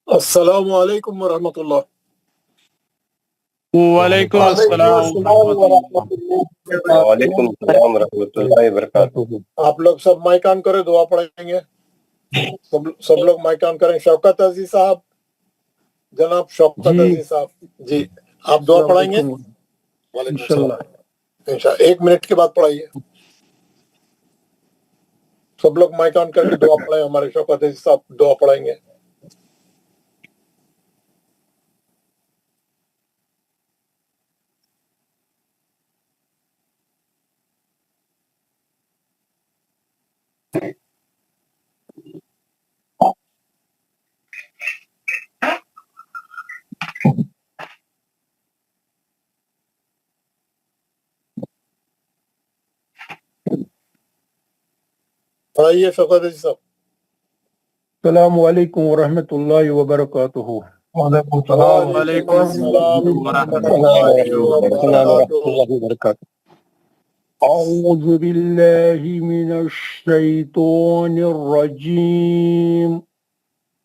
السلام علیکم ورحمۃ اللہ۔ وعلیکم السلام ورحمۃ اللہ۔ وعلیکم السلام ورحمۃ اللہ وبرکاتہ۔ آپ لوگ سب مائک آن کریں، دعا پڑھیں گے۔ سب لوگ مائک آن کریں۔ شوکت عزیز صاحب، جناب شوکت عزیز صاحب جی، آپ دعا پڑھائیں گے؟ وعلیکم السلام۔ انشاءاللہ 1 منٹ کے بعد پڑھائیے۔ سب لوگ مائک آن کر کے دعا پڑھیں۔ ہمارے شوکت عزیز صاحب دعا پڑھائیں گے۔ پڑھائیے شوکت عزیز صاحب۔ السلام علیکم ورحمۃ اللہ وبرکاتہ۔ وعلیکم السلام ورحمۃ اللہ وبرکاتہ۔ اعوذ باللہ من الشیطان الرجیم۔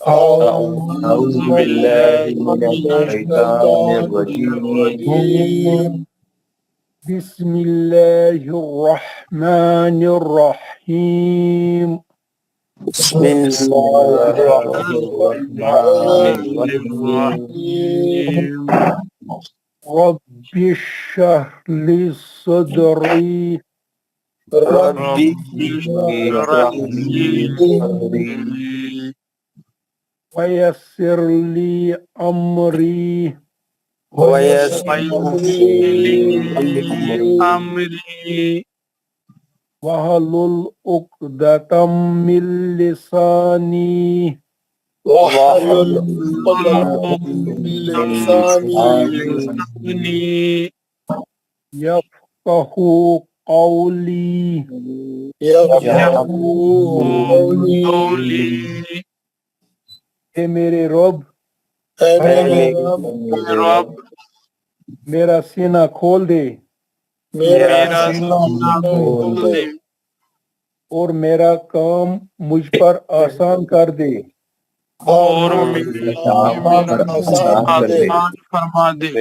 اعوذ باللہ من الشیطان الرجیم۔ بسم اللہ الرحمن الرحیم۔ بسم اللہ الرحمن الرحیم۔ رب اشرح لی صدری رب اشرح لی صدری ویسر لی امری ویسر لی امری واحلل عقدۃ من لسانی واحلل عقدۃ من لسانی یفقہوا قولی۔ یفقہوا قولی۔ اے میرے رب، اے میرے رب، میرا سینہ کھول دے میرا سینہ کھول دے اور میرا کام مجھ پر آسان کر دے، اور آسان کر دے، فرما دے،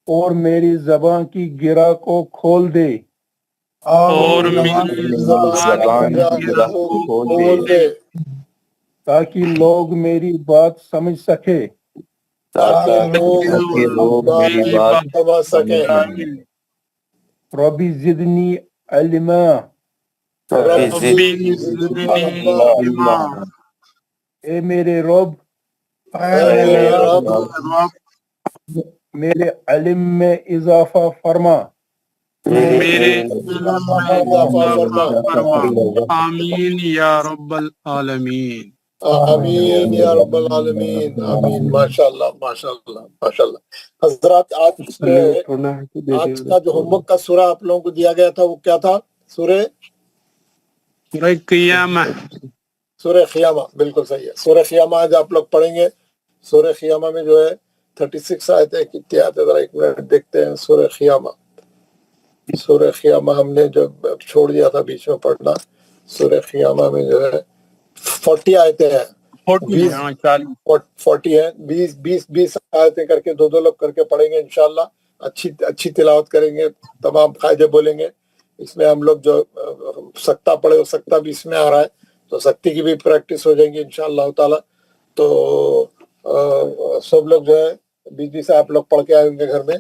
اور میری زبان کی گرہ کو کھول دے اور میری زبان کو کھول دے تاکہ لوگ میری بات سمجھ سکے۔ تاکہ لوگ میری بات سمجھ سکیں۔ ربی زدنی علما۔ ربی زدنی علما۔ اے میرے رب، اے میرے رب، میرے علم میں اضافہ فرما۔ میرے اضافہ فرما۔ آمین یا رب العالمین۔ آمین یا رب العالمین۔ آمین۔ ماشاءاللہ ماشاءاللہ ماشاءاللہ۔ حضرات آج کا جو ہوم ورک کا سورہ آپ لوگوں کو دیا گیا تھا وہ کیا تھا؟ سورہ قیامہ۔ سورہ خیامہ، بالکل صحیح ہے۔ سورہ خیامہ آج آپ لوگ پڑھیں گے۔ سورہ خیامہ میں جو ہے 36 آیتیں، کتنی آیتیں ذرا ایک منٹ دیکھتے ہیں۔ سورہ خیامہ، سورہ خیامہ ہم نے جو چھوڑ دیا تھا بیچ میں پڑھنا، سورہ خیامہ میں جو ہے 40 آیتیں ہیں، 40 ہیں، 20 آیتیں کر کے دو لوگ کر کے پڑھیں گے انشاءاللہ۔ اچھی تلاوت کریں گے، تمام قاعدے بولیں گے۔ اس میں ہم لوگ جو سکتہ پڑھے وہ سکتہ بھی اس میں آ رہا ہے، تو سکتے کی بھی پریکٹس ہو جائیں گی انشاءاللہ تعالی۔ تو سب لوگ جو ہے 20 آپ لوگ پڑھ کے آئیں گے گھر میں،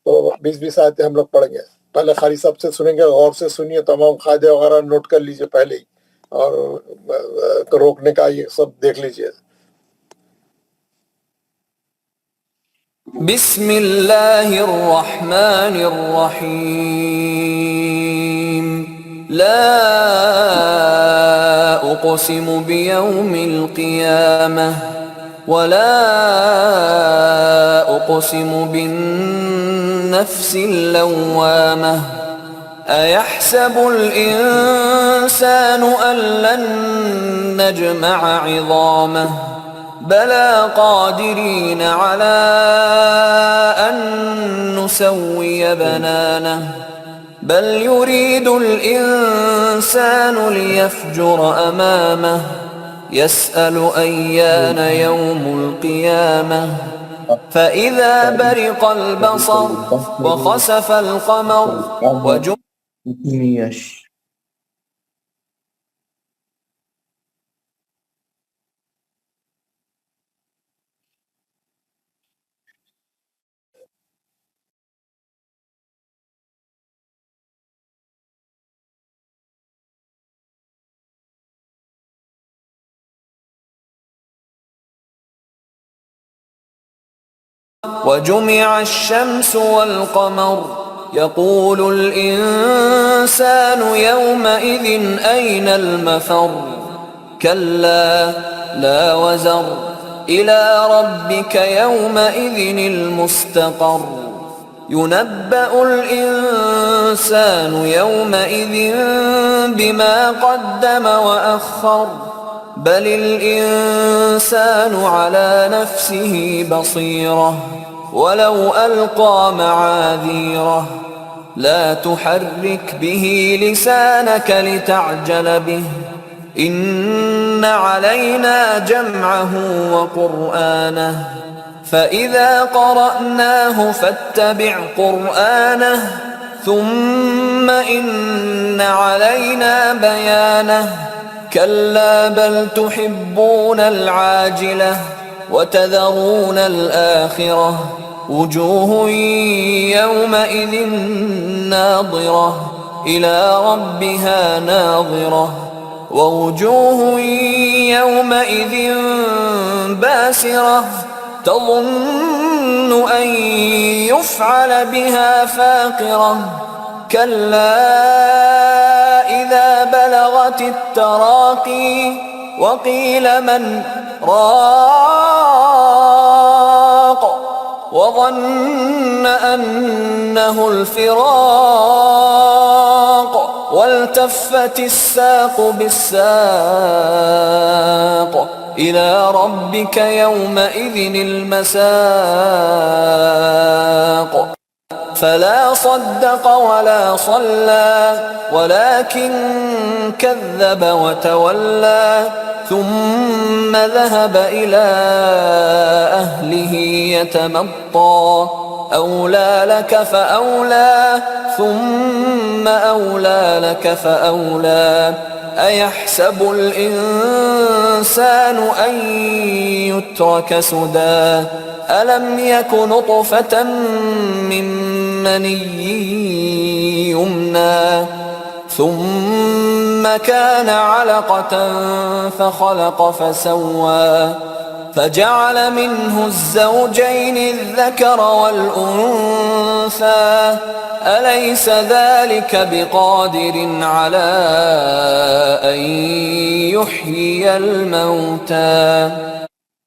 تو 20 آیتیں ہم لوگ پڑھیں گے۔ پہلے قاری صاحب سے سنیں گے، غور سے سنیے، تمام قاعدے وغیرہ نوٹ کر لیجئے پہلے ہی، اور روکنے کا یہ سب دیکھ لیجئے۔ بسم اللہ الرحمن الرحیم۔ لا اقسم بیوم القیامہ ولا اقسم بالنفس اللوامہ۔ أيحسب الإنسان أن لن نجمع عظامه بلى قادرين على أن نسوي بنانه بل يريد الإنسان ليفجر أمامه يسأل أيان يوم القيامة فإذا برق البصر وخسف القمر Yes. وجمع الشمس والقمر يقول الإنسان يومئذ أين المفر كلا لا وزر إلى ربك يومئذ المستقر ينبأ الإنسان يومئذ بما قدم وأخر بل الإنسان على نفسه بصيرة ولو ألقى معاذيره لا تحرك به لسانك لتعجل به إن علينا جمعه وقرآنه فإذا قرأناه فاتبع قرآنه ثم إن علينا بيانه كلا بل تحبون العاجلة وتذرون الآخرة وجوه يومئذ ناظرة إلى ربها ناظرة ووجوه يومئذ باسرة تظن أن يفعل بها فاقرة كلا إذا بلغت التراقي وقيل من راق وظن أنه الفراق والتفت الساق بالساق إلى ربك يومئذ المساق فلا صدق ولا صلى ولكن كذب وتولى ثم ذهب إلى أهله يتمطى أولى لك فأولى ثم أولى لك فأولى أيحسب الإنسان أن يترك سدى ألم يك نطفة من مني يمنى ثم كان علقة فخلق فسوى فجعل منه الزوجين الذكر والأنثى أليس ذلك بقادر على أن يحيي الموتى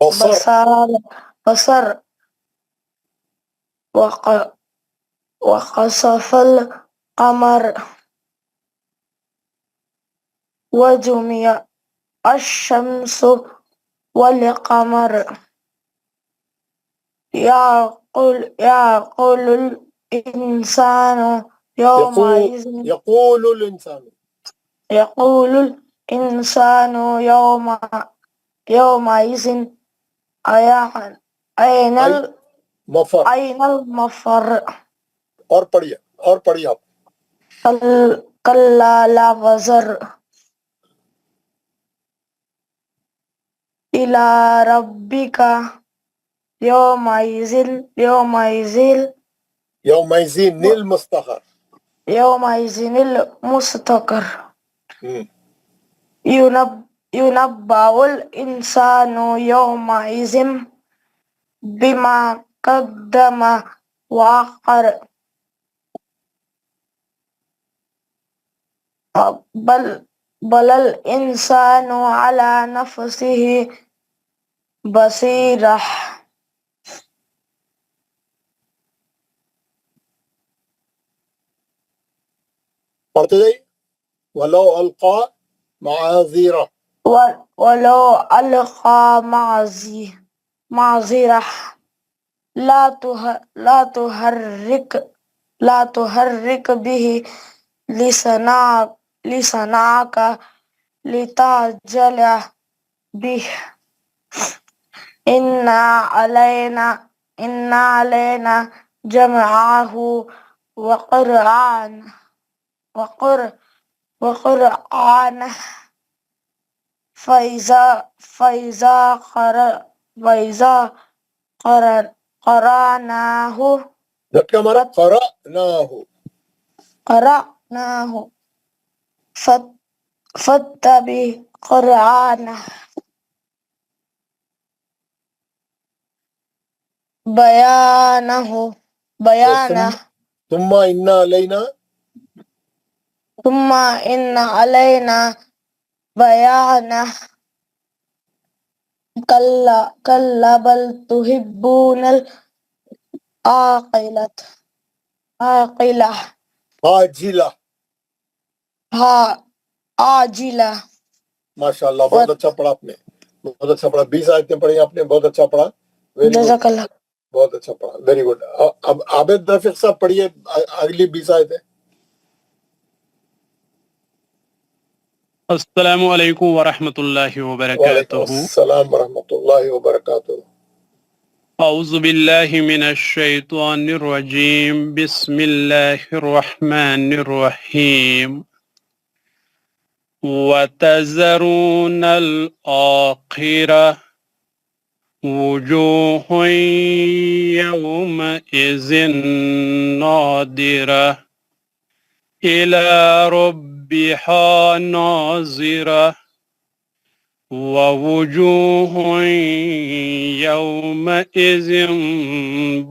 بصر بصر وخسف القمر وجمع الشمس والقمر يقول الإنسان يومئذ يقول الإنسان يومئذ أين مفر المفر اور پڑھیے آپ كلا لا وزر إلى ربك يومئذ المستقر المستقر ينبأ الإنسان يومئذ بما قدم وأخر بل الإنسان على نفسه بصيرة پڑھتے جائیے ولو القى معاذيره ولو ألقى معذرة لا تحرك به لسانك لتعجل به إن علينا جمعه وقرآنه فإذا قرأناه جھٹکا مارا قرأناه فاتبع قرآنه بيانه ثم إن علينا بيانه كلا بل تحبون العاجلة عاجلة ماشاء اللہ بہت اچھا پڑھا آپ نے، بہت اچھا پڑھا، 20 آیتیں پڑھی آپ نے، بہت اچھا پڑھا، ویری گڈ، جزاک اللہ. بہت اچھا پڑھا، ویری گڈ. اب عابد رفیق صاحب پڑھیے اگلی 20 آیتیں. السلام علیکم ورحمۃ اللہ وعلیکم وبرکاتہ. السلام ورحمۃ اللہ وبرکاتہ. اعوذ باللہ من الشیطان الرجیم، بسم اللہ الرحمن الرحیم. وَتَذَرُونَ الْآخِرَةَ وُجُوهٌ يَوْمَئِذٍ نَاظِرَةٌ إِلَى رَبِّهَا نَاظِرَةٌ وَوُجُوهٌ يَوْمَئِذٍ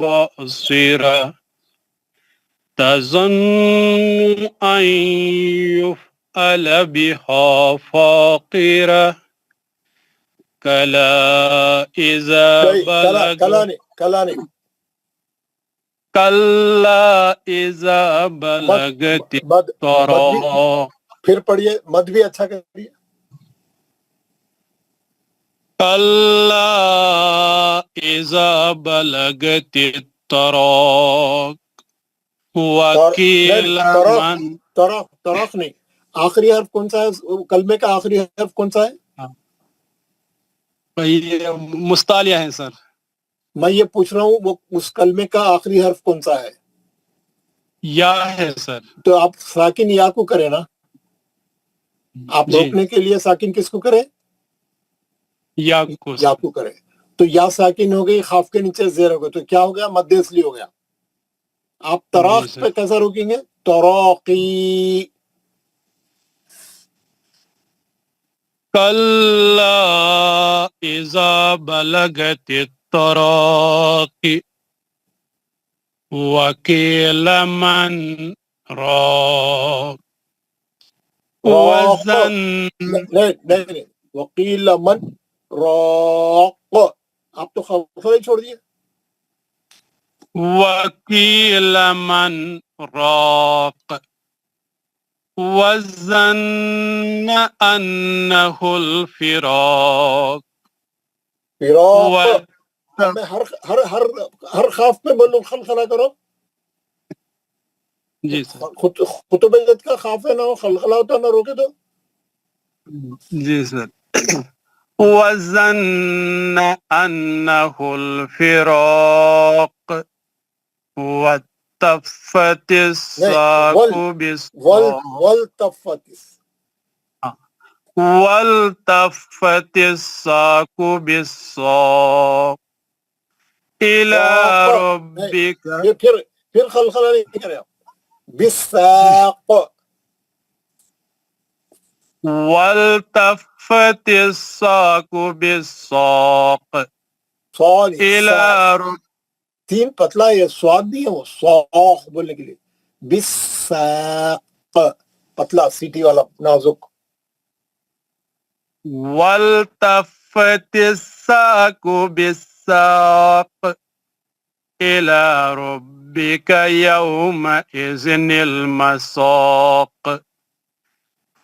بَاسِرَةٌ تَظُنُّ أَن يُفْعَلَ بِهَا فَاقِرَةٌ كَلَّا إِذَا بَلَغَتِ التَّرَاقِ. پھر پڑھیے، مد بھی اچھا کریے. كَلَّا إِذَا بَلَغَتِ التَّرَاقِ وَقِيلَ مَنْ. طرف نہیں، آخری حرف کون سا ہے کلمے کا؟ آخری حرف کون سا ہے؟ یہ مستعلیہ ہے سر. میں یہ پوچھ رہا ہوں وہ اس کلمے کا آخری حرف کون سا ہے؟ یا ہے سر. تو آپ ساکن یا کو کریں نا، آپ روکنے کے لیے ساکن کس کو کریں؟ یا کو کریں. تو یا ساکن ہو گئی، خاف کے نیچے زیر ہو گئی، تو کیا ہو گیا؟ مد اصلی ہو گیا. آپ تراق پہ کیسا روکیں گے؟ تراقی. کلا اذا بلغت التراقی وقیل من راق وزن. نہیں، وقیل من راق آپ تو خلخلہ ہی چھوڑ دیے. وقيل من راق وظن أنه الفراق فراق اب میں ہر خاف پہ بولوں خلخلہ کرو. جی سر. خطب جد کا خاف ہے نہ ہو خلخلہ ہوتا نہ روکے تو. جی سر. وظن أنه الفراق والتفت الساق بالساق والتفت الساق بالساق إلى ربك. پھر خلخلہ نہیں کرے آپ. بالساق والتفت الساق بالساق إلى ربك. تین پتلا یہ سواد نہیں ہے وہ ساق بولنے کے لیے. بالساق پتلا سیٹی والا نازک. والتفت الساق بالساق إلى ربك يومئذ المساق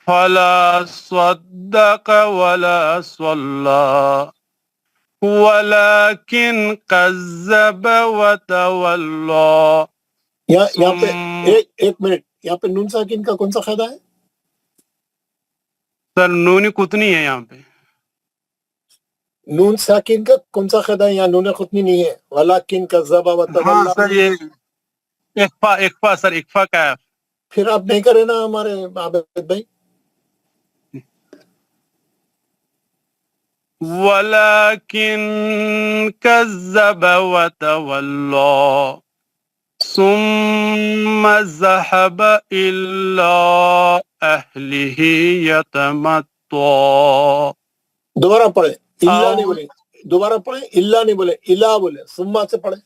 فلا صدق ولا صلى ولكن كذب وتولى. یہاں پہ ایک منٹ یہاں پہ نون ساکن کا کون سا قاعدہ ہے؟ سر نونی قطنی ہے یہاں پہ. نون ساکن کا کون سا قاعدہ ہے؟ یہاں نون قطنی نہیں ہے. ولیکن کذب وتولی. ہاں سر یہ اخفا سر اخفا کا ہے. پھر آپ نہیں کرے نا ہمارے عابد بھائی. ولكن كذب وتولى ثم ذهب إلى أهله يتمطى. دوبارہ پڑھے. اللہ نہیں بولے. دوبارہ پڑھے. اللہ نہیں بولے. الہ بولے. ثم سے پڑھے.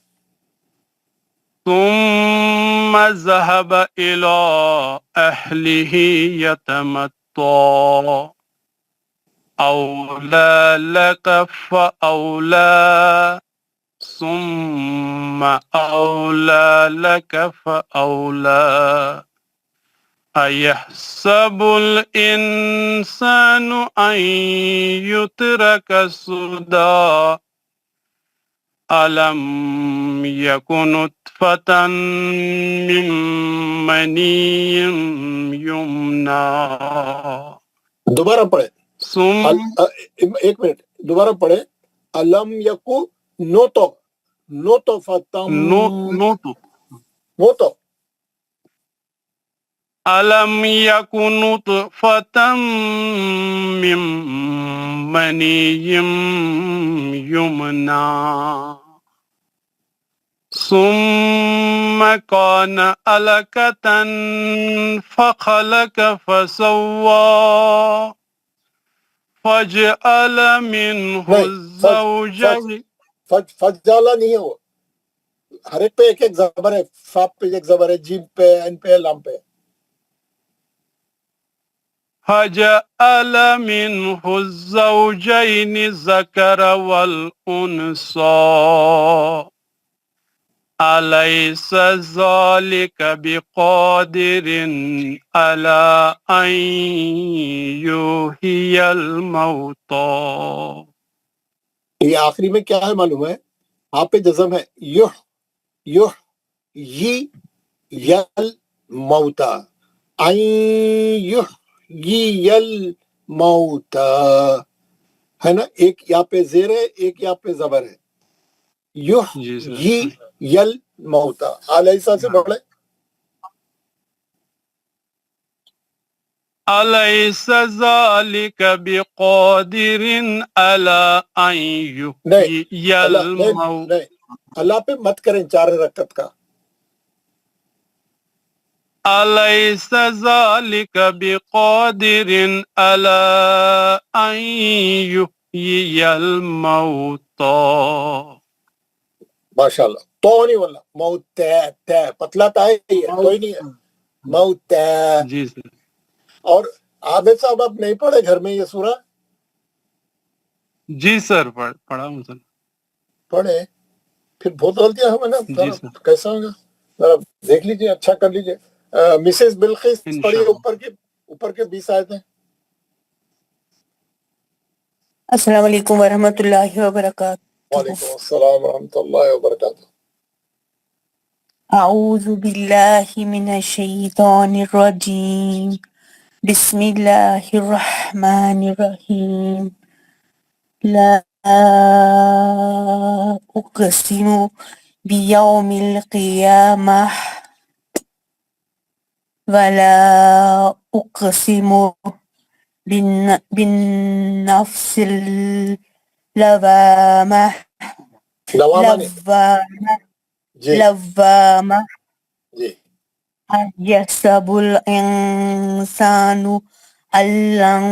ثم ذهب إلى أهله يتمطى أولى لك فأولى ثم أولى لك فأولى أيحسب الإنسان أن يترك سدى ألم يكن نطفة من مني يمنى. دوبارہ پڑھے. ثم ایک منٹ دوبارہ پڑھے. علم یکو نطفة ألم يكن نطفة من مني يمنى ثم كان علقة فخلق فسوى فجعل منه الزوجين. فجالا نہیں ہے وہ. ہر ایک پہ ایک ایک زبر ہے. فا پہ ایک زبر ہے. جیم پہ ان پہ لام پہ. فجعل منه الزوجين الذكر والأنثى أليس ذلك بقادر على أن يحيي الموتى. یہ آخری میں کیا ہے معلوم ہے؟ آپ پہ جزم ہے. یل موتا. یل موتا ہے نا. ایک یہاں پہ زیر ہے ایک یہاں پہ زبر ہے. یل موتا. علیسا سے بڑھے. أليس ذلك بقادر على أن يحيي الموتى. اللہ پہ مت کریں 4 رکعت کا. أليس ذلك بقادر على أن يحيي الموتى. ماشاءاللہ. تو نہیں بولنا. موت پتلا تا ہے کوئی نہیں ہے. موت. جی سر. اور عابد صاحب آپ نہیں پڑھے گھر میں یہ سورہ؟ جی سر پڑھا ہوں سر. پڑھے پھر بہت غلطیاں ہمیں نا جی سر کیسا ہوگا ذرا دیکھ لیجیے اچھا کر لیجیے. مسز بلقیس پڑھیے انشاءاللہ. اوپر کے 20 آیتیں. السلام علیکم ورحمۃ اللہ وبرکاتہ. وعلیکم السلام ورحمۃ اللہ وبرکاتہ. اعوذ باللہ من الشیطان الرجیم. بسم اللہ الرحمن الرحیم. لا اقسم بیوم القیامہ ولا اقسم بالنفس اللوامہ لوامہ نہیں جی لوامہ جی يحسب الإنسان أن لن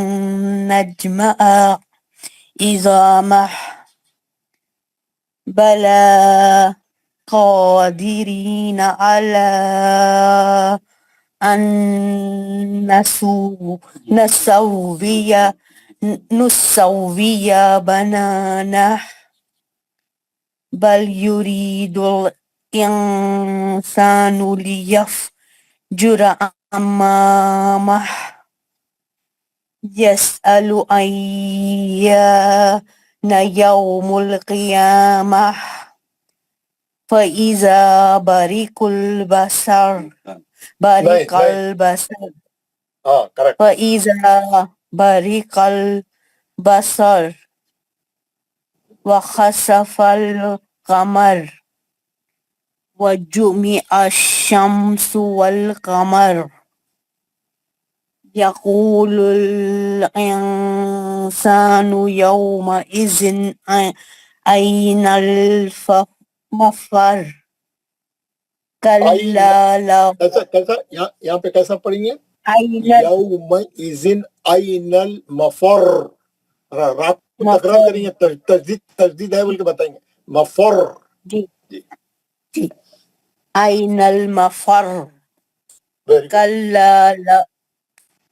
نجمع عظامه بلى قادرين على أن نسوي بنانه بل يريد الإنسان ليفجر أمامه يسأل أيان يوم القيامة فإذا برق البصر ہاں کریکٹ. فإذا برق البصر وخسف القمر وجمع الشمس والقمر يقول الإنسان يومئذ أين المفر كلا لا کیسا یہاں پہ کیسا پڑھیں گے؟ أين یومئذ أين المفر. رات کو تکرار کریں گے. تجدید ہے بول کے بتائیں گے. مفر. جی أين المفر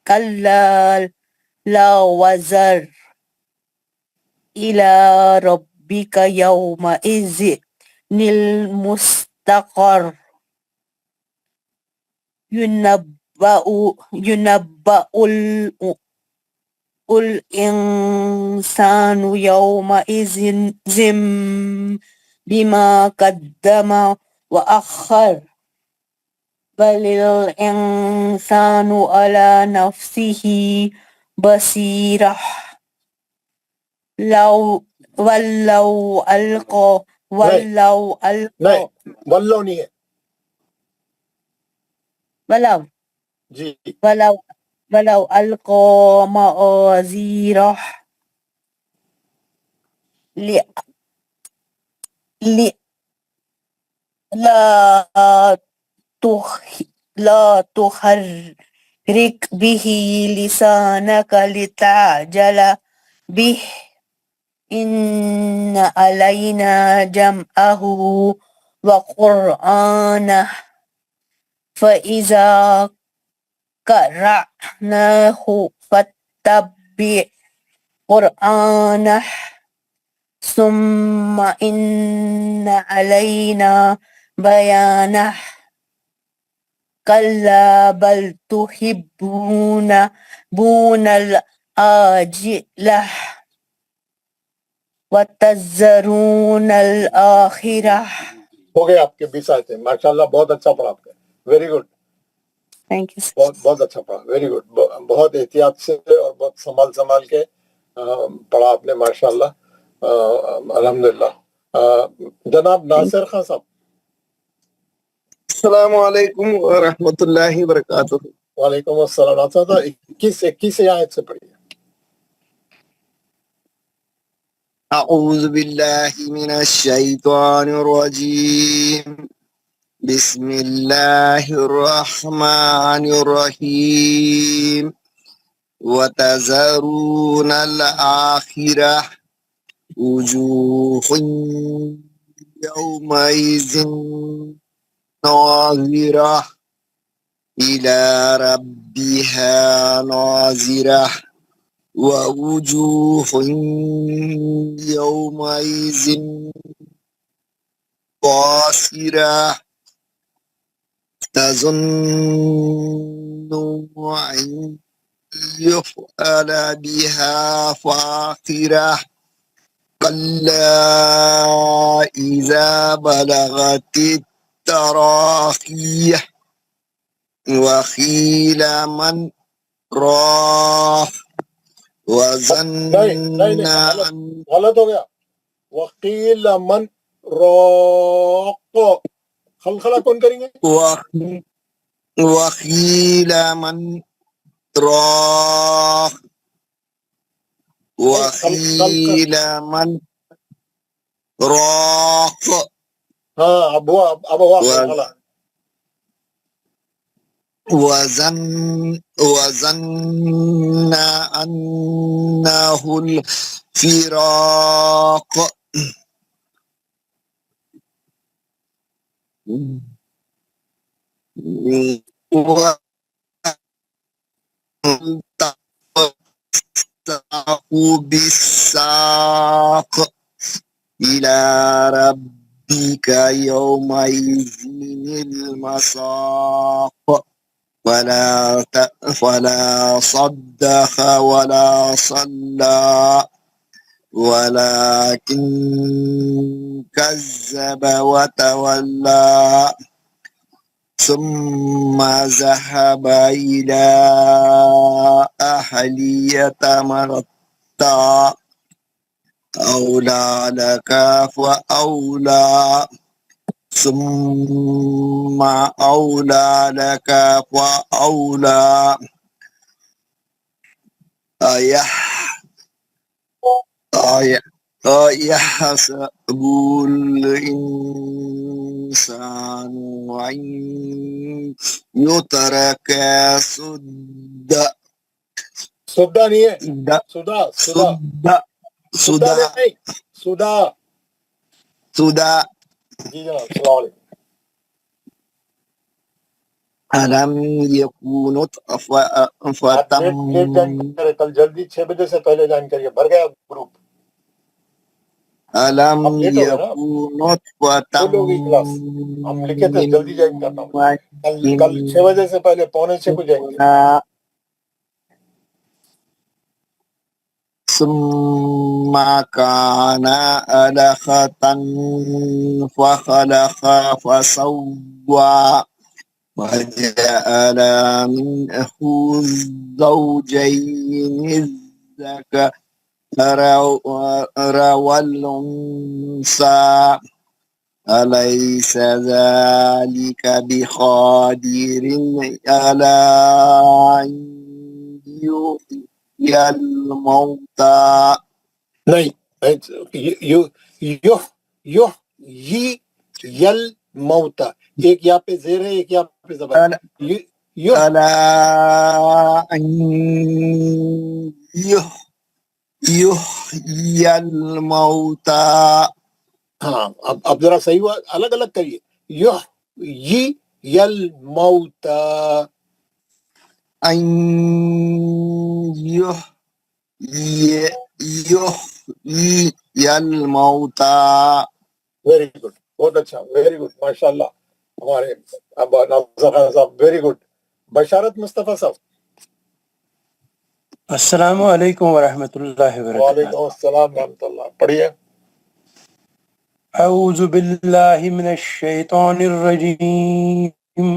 كلا لا وزر إلى ربك يومئذ المستقر ينبأ الإنسان يومئذ بما قدم وأخر بل الإنسان على نفسه بصيرة ولو ألقى نہیں ولو نہیں ہے جی ولو ألقى معاذيره لا تحرك به لسانك لتعجل به إن علينا جمعه وقرآنه فإذا قرأناه فاتبع قرآنه ثم إن علينا بيانه كلا بل تحبون العاجلة وتذرون الآخرة. ہو گئے آپ کے 20 آیتیں. ماشاء اللہ بہت اچھا پڑھا آپ نے. Very good. Thank you. بہت اچھا پڑھا. Very good. بہت احتیاط سے اور بہت سنبھال کے پڑھا آپ نے. ماشاء اللہ الحمدللہ. جناب ناصر خان صاحب. السلام علیکم ورحمۃ اللہ وبرکاتہ. وعلیکم السلام. ناصر صاحب 21 آیت سے پڑھیے. اعوذ باللہ من الشیطان الرجیم. بسم اللہ الرحمن الرحیم. وتذرون الآخرہ وجوہ یومئذ ناظرہ إلى ربها ناظرة ووجوه يومئذ قاسرة تظن أن يفعل بها فاقرة كلا إذا بلغت التراقي وقيل من راح وظن نہیں أن غلط ہو گیا. وقیل من راق. خلخلہ کون کریں گے؟ وقيل من راح وقيل من راق ہاں اب ہوا خلخلہ. وظن أنه الفراق والتقوا بالساق إلى ربك يومئذ المساق فلا صدق ولا صلى ولكن كذب وتولى ثم ذهب إلى أهله يتمطى أولى لك فأولى ثم أولى لك فأولى أيحسب الإنسان أن يترك سدى سدہ نہیں ہے، سدا سدى نہیں، سدا. سدى جی جناب السلام علیکم. ألم يكن نطفة آپ لیٹ جوائن کریں، کل جلدی 6 بجے سے پہلے جوائن کریے، بھر گیا گروپ. ألم اب لیٹ ہو گیا نا، يكن نطفة فل ہوگی کلاس. ہم لکھے تھے جلدی جوائن کرنا ہوگا. کل 6 بجے سے پہلے 6:45 کو جائیں گے. ثم كان علقة فخلق فسوى وجعل منه الزوجين الذكر والأنثى أليس ذلك بقادر على أن يحيي الموتى نہیں یل موتا، ایک یہاں پہ زیر ہے، ایک یہاں پہ زبر. ألا أن يحيي الموتى ہاں اب ذرا صحیح ہوا، الگ الگ کریے. یل موتا. أن يحيي الموتى. ویری گڈ، بہت اچھا، ویری گڈ، ماشاء اللہ. ہمارے ابا ناظر خان صاحب ویری گڈ. بشارت مصطفیٰ صاحب. السلام علیکم ورحمۃ اللہ وبرکاتہ. وعلیکم السلام ورحمۃ اللہ. پڑھیے. اعوذ باللہ من الشیطان الرجیم،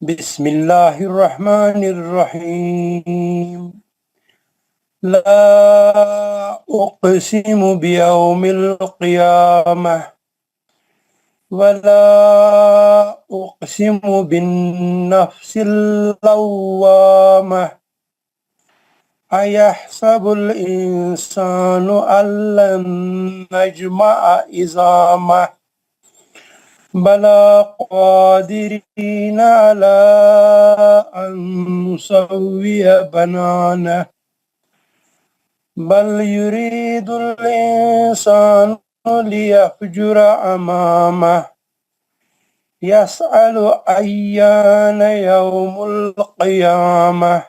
بسم اللہ الرحمن الرحیم. لا اقسم بیوم القیامہ ولا اقسم بالنفس اللوامہ أيحسب الإنسان أن لن نجمع عظامه بلى قادرين على أن نسوي بنانه بل يريد الإنسان ليفجر أمامه يسأل أيان يوم القيامة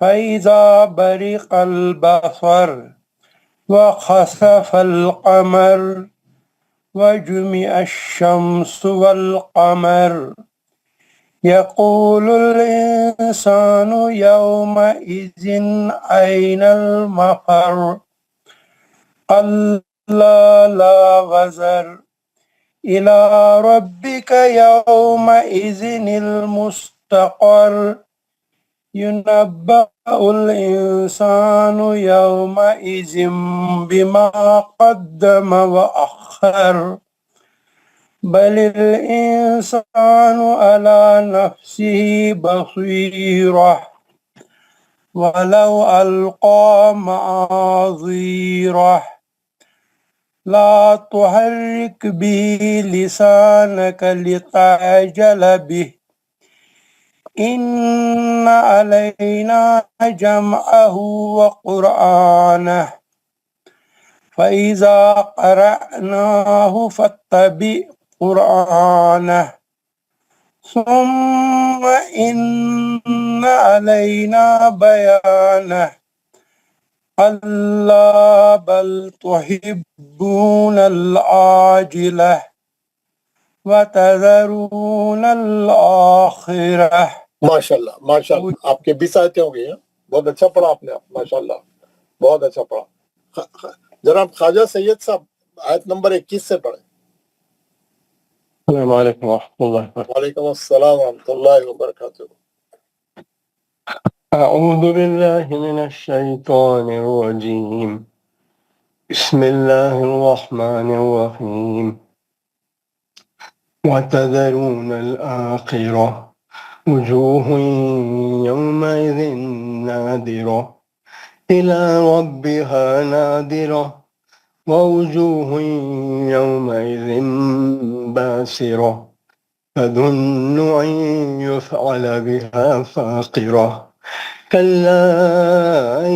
فإذا برق البصر وخسف القمر وجمع الشمس والقمر يقول الإنسان يومئذ أين المفر كلا لا وزر إلى ربك يومئذ المستقر ينبأ الإنسان يومئذ بما قدم وأخر بل الإنسان على نفسه بصيرة ولو ألقى معاذيره لا تحرك به لسانك لتعجل به إن علينا جمعه وقرآنه فإذا قرأناه فاتبع قرآنه ثم إن علينا بيانه كلا بل تحبون العاجلة وتذرون الآخرة. ماشاءاللہ ماشاءاللہ آپ کے 20 آیتیں ہو گئی ہیں. بہت اچھا پڑھا آپ نے. ماشاءاللہ بہت اچھا پڑھا. جناب خواجہ سید صاحب آیت نمبر 21 سے پڑھیں. السلام علیکم ورحمۃ اللہ وبرکاتہ. وعلیکم السلام ورحمۃ اللہ وبرکاتہ. أعوذ بالله من الشيطان الرجيم بسم الله الرحمن الرحيم وتذرون الآخرة وجوه يومئذ نادرة إلى ربها نادرة ووجوه يومئذ باسرة تظن أن يفعل بها فاقرة كلا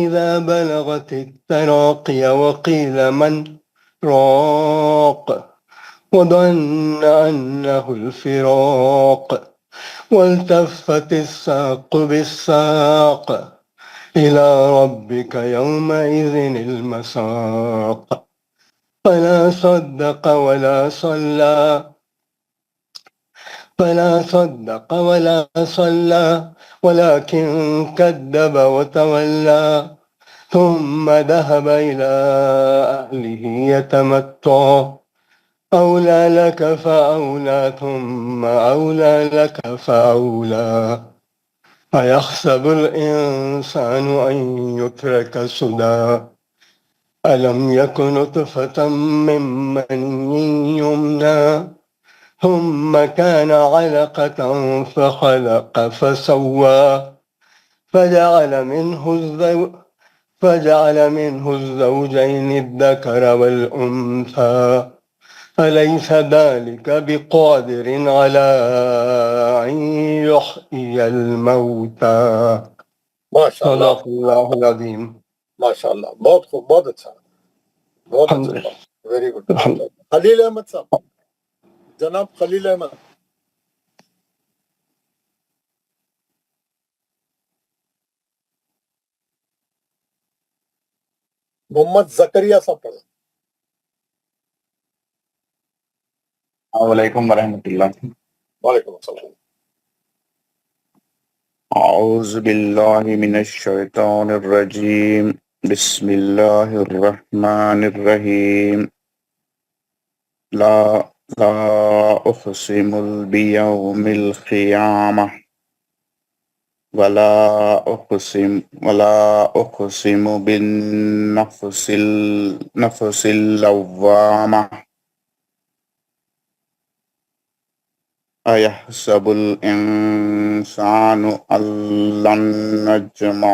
إذا بلغت التراقي وقيل من راق وظن أنه الفراق والتفت الساق بالساق إلى ربك يومئذ المساق فلا صدق ولا صلى ولكن كذب وتولى ثم ذهب إلى أهله يتمطى أولى لك فأولى ثم أولى لك فأولى أيحسب الإنسان أن يترك سدى ألم يكن نطفة من مني يمنى ثم كان علقة فخلق فسوى فجعل منه الزوجين الذكر والأنثى أليس ذلك بقادر على أن يحيي الموتى ماشاءاللہ صدق اللہ العظیم. ماشاءاللہ بہت خوب بہت اچھا بہت اچھا. Very good. خلیل احمد صاحب جناب خلیل احمد. محمد زکریا صاحب پڑھیں. السلام علیکم ورحمۃ اللہ. وعلیکم السلام. اعوذ باللہ من الشیطان الرجیم بسم اللہ الرحمن الرحیم. لا اقسم بیوم القیامہ ولا اقسم بالنفس اللوامہ أيحسب الإنسان أن لن نجمع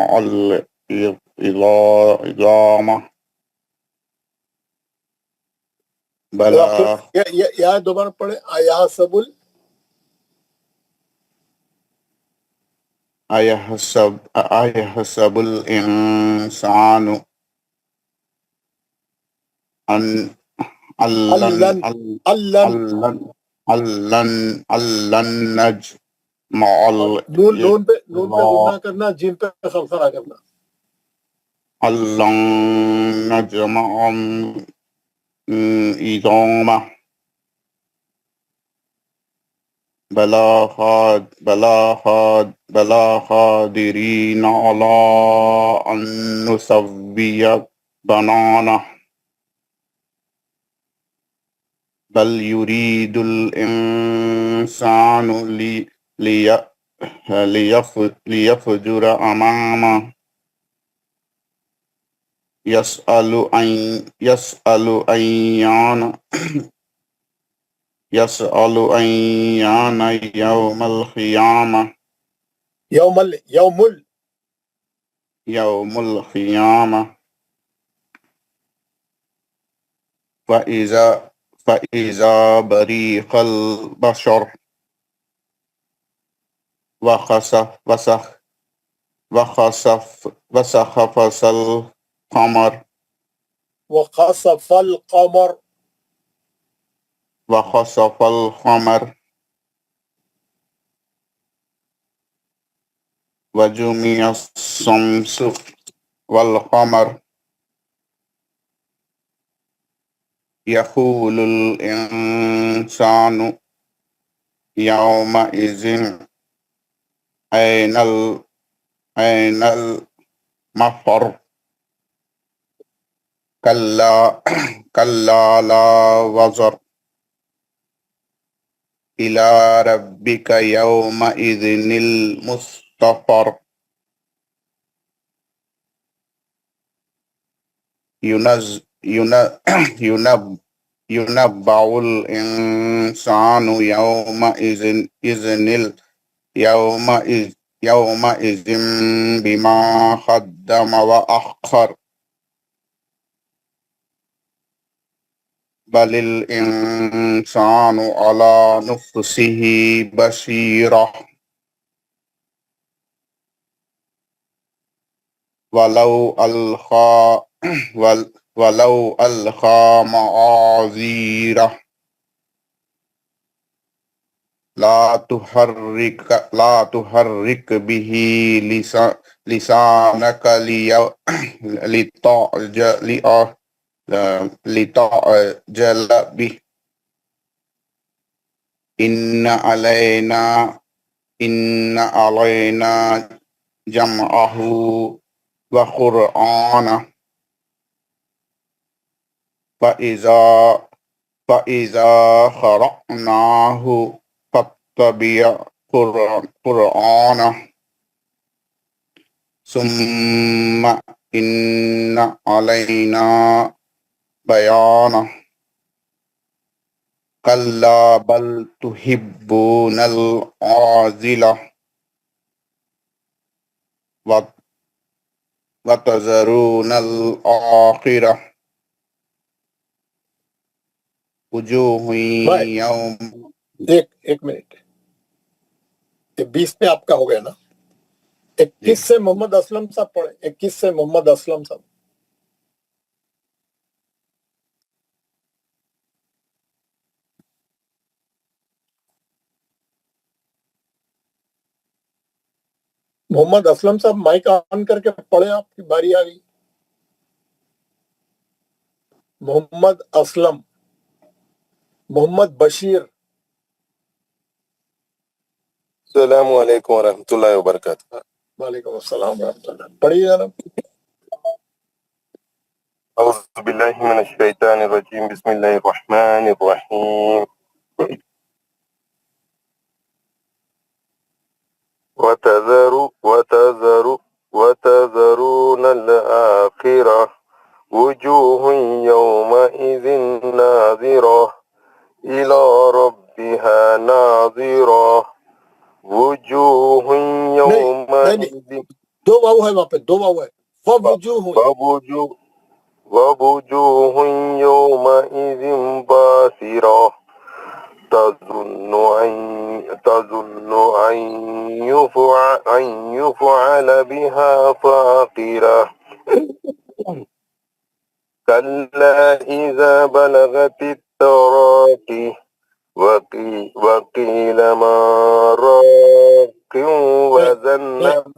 العظام بلى یا دوبارہ پڑھیں. أيحسب الإنسان أن لن مع نون پہ غنہ کرنا، جیم پہ خلخلہ کرنا. لن نجمع إظامه بلا قادرين على أن نسوي بنانه بل يريد الإنسان ليفجر أمامه يسأل أيان يوم القيامة يوم القيامة فإذا بريق البشر وخسف القمر وجمع الشمس والقمر يقول الإنسان يومئذ أين المفر كلا لا وزر إلى ربك يومئذ المستقر ينبأ الإنسان يومئذ بما قدم وأخر بل الإنسان على نفسه بصيرة ولو ألقى معاذيره لا تحرك به لسانك لتعجل به إن علينا جمعه وقرآنه فإذا قرأناه فاتبع قرآنه ثم إن علينا بيانه كلا بل تحبون العاجلة وتذرون الآخرة وجوه يوم. ایک منٹ، 20 میں آپ کا ہو گیا نا. 21 سے محمد اسلم صاحب پڑھے. 21 سے محمد اسلم صاحب. محمد اسلم صاحب مائک آن کر کے پڑھے، آپ کی باری آ گئی. محمد اسلم. محمد بشیر. السلام علیکم ورحمۃ اللہ وبرکاتہ. وعلیکم السلام ورحمۃ اللہ. پڑھیے جناب. اعوذ باللہ من الشیطان الرجیم، بسم اللہ الرحمن الرحیم. وتذرون الآخرة وجوه يومئذ ناظرة إلى ربها ناظرة وجوه يومئذ. دو واو ہے وہاں پہ، دو واو ہے. ووجوه يومئذ باسرة تظن أن يفعل بها فاقرة كلا إذا بلغت التراقي وقيل ما راق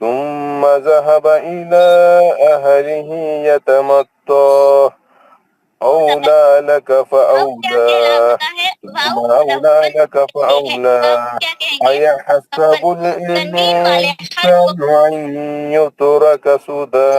ثم ذهب إلى أهله يتمطى أولى لك فأولى ثم أولى لك فأولى أيحسب الإنسان أن يترك سدى.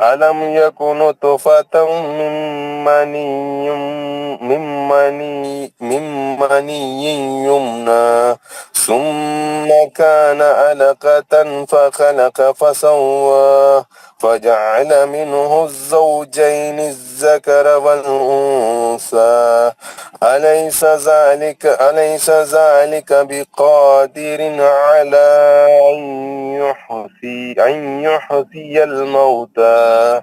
ألم يكن نطفة من مني يمنى ثم كان علقة فخلق فسوى فجعل منه الزوجين الذكر والأنثى أليس ذلك بقادر على أن يحيي الموتى.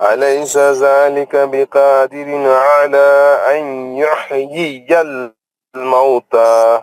أليس ذلك بقادر على أن يحيي الموتى.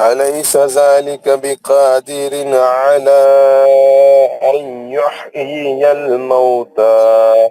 أليس ذلك بقادر على أن يحيي الموتى.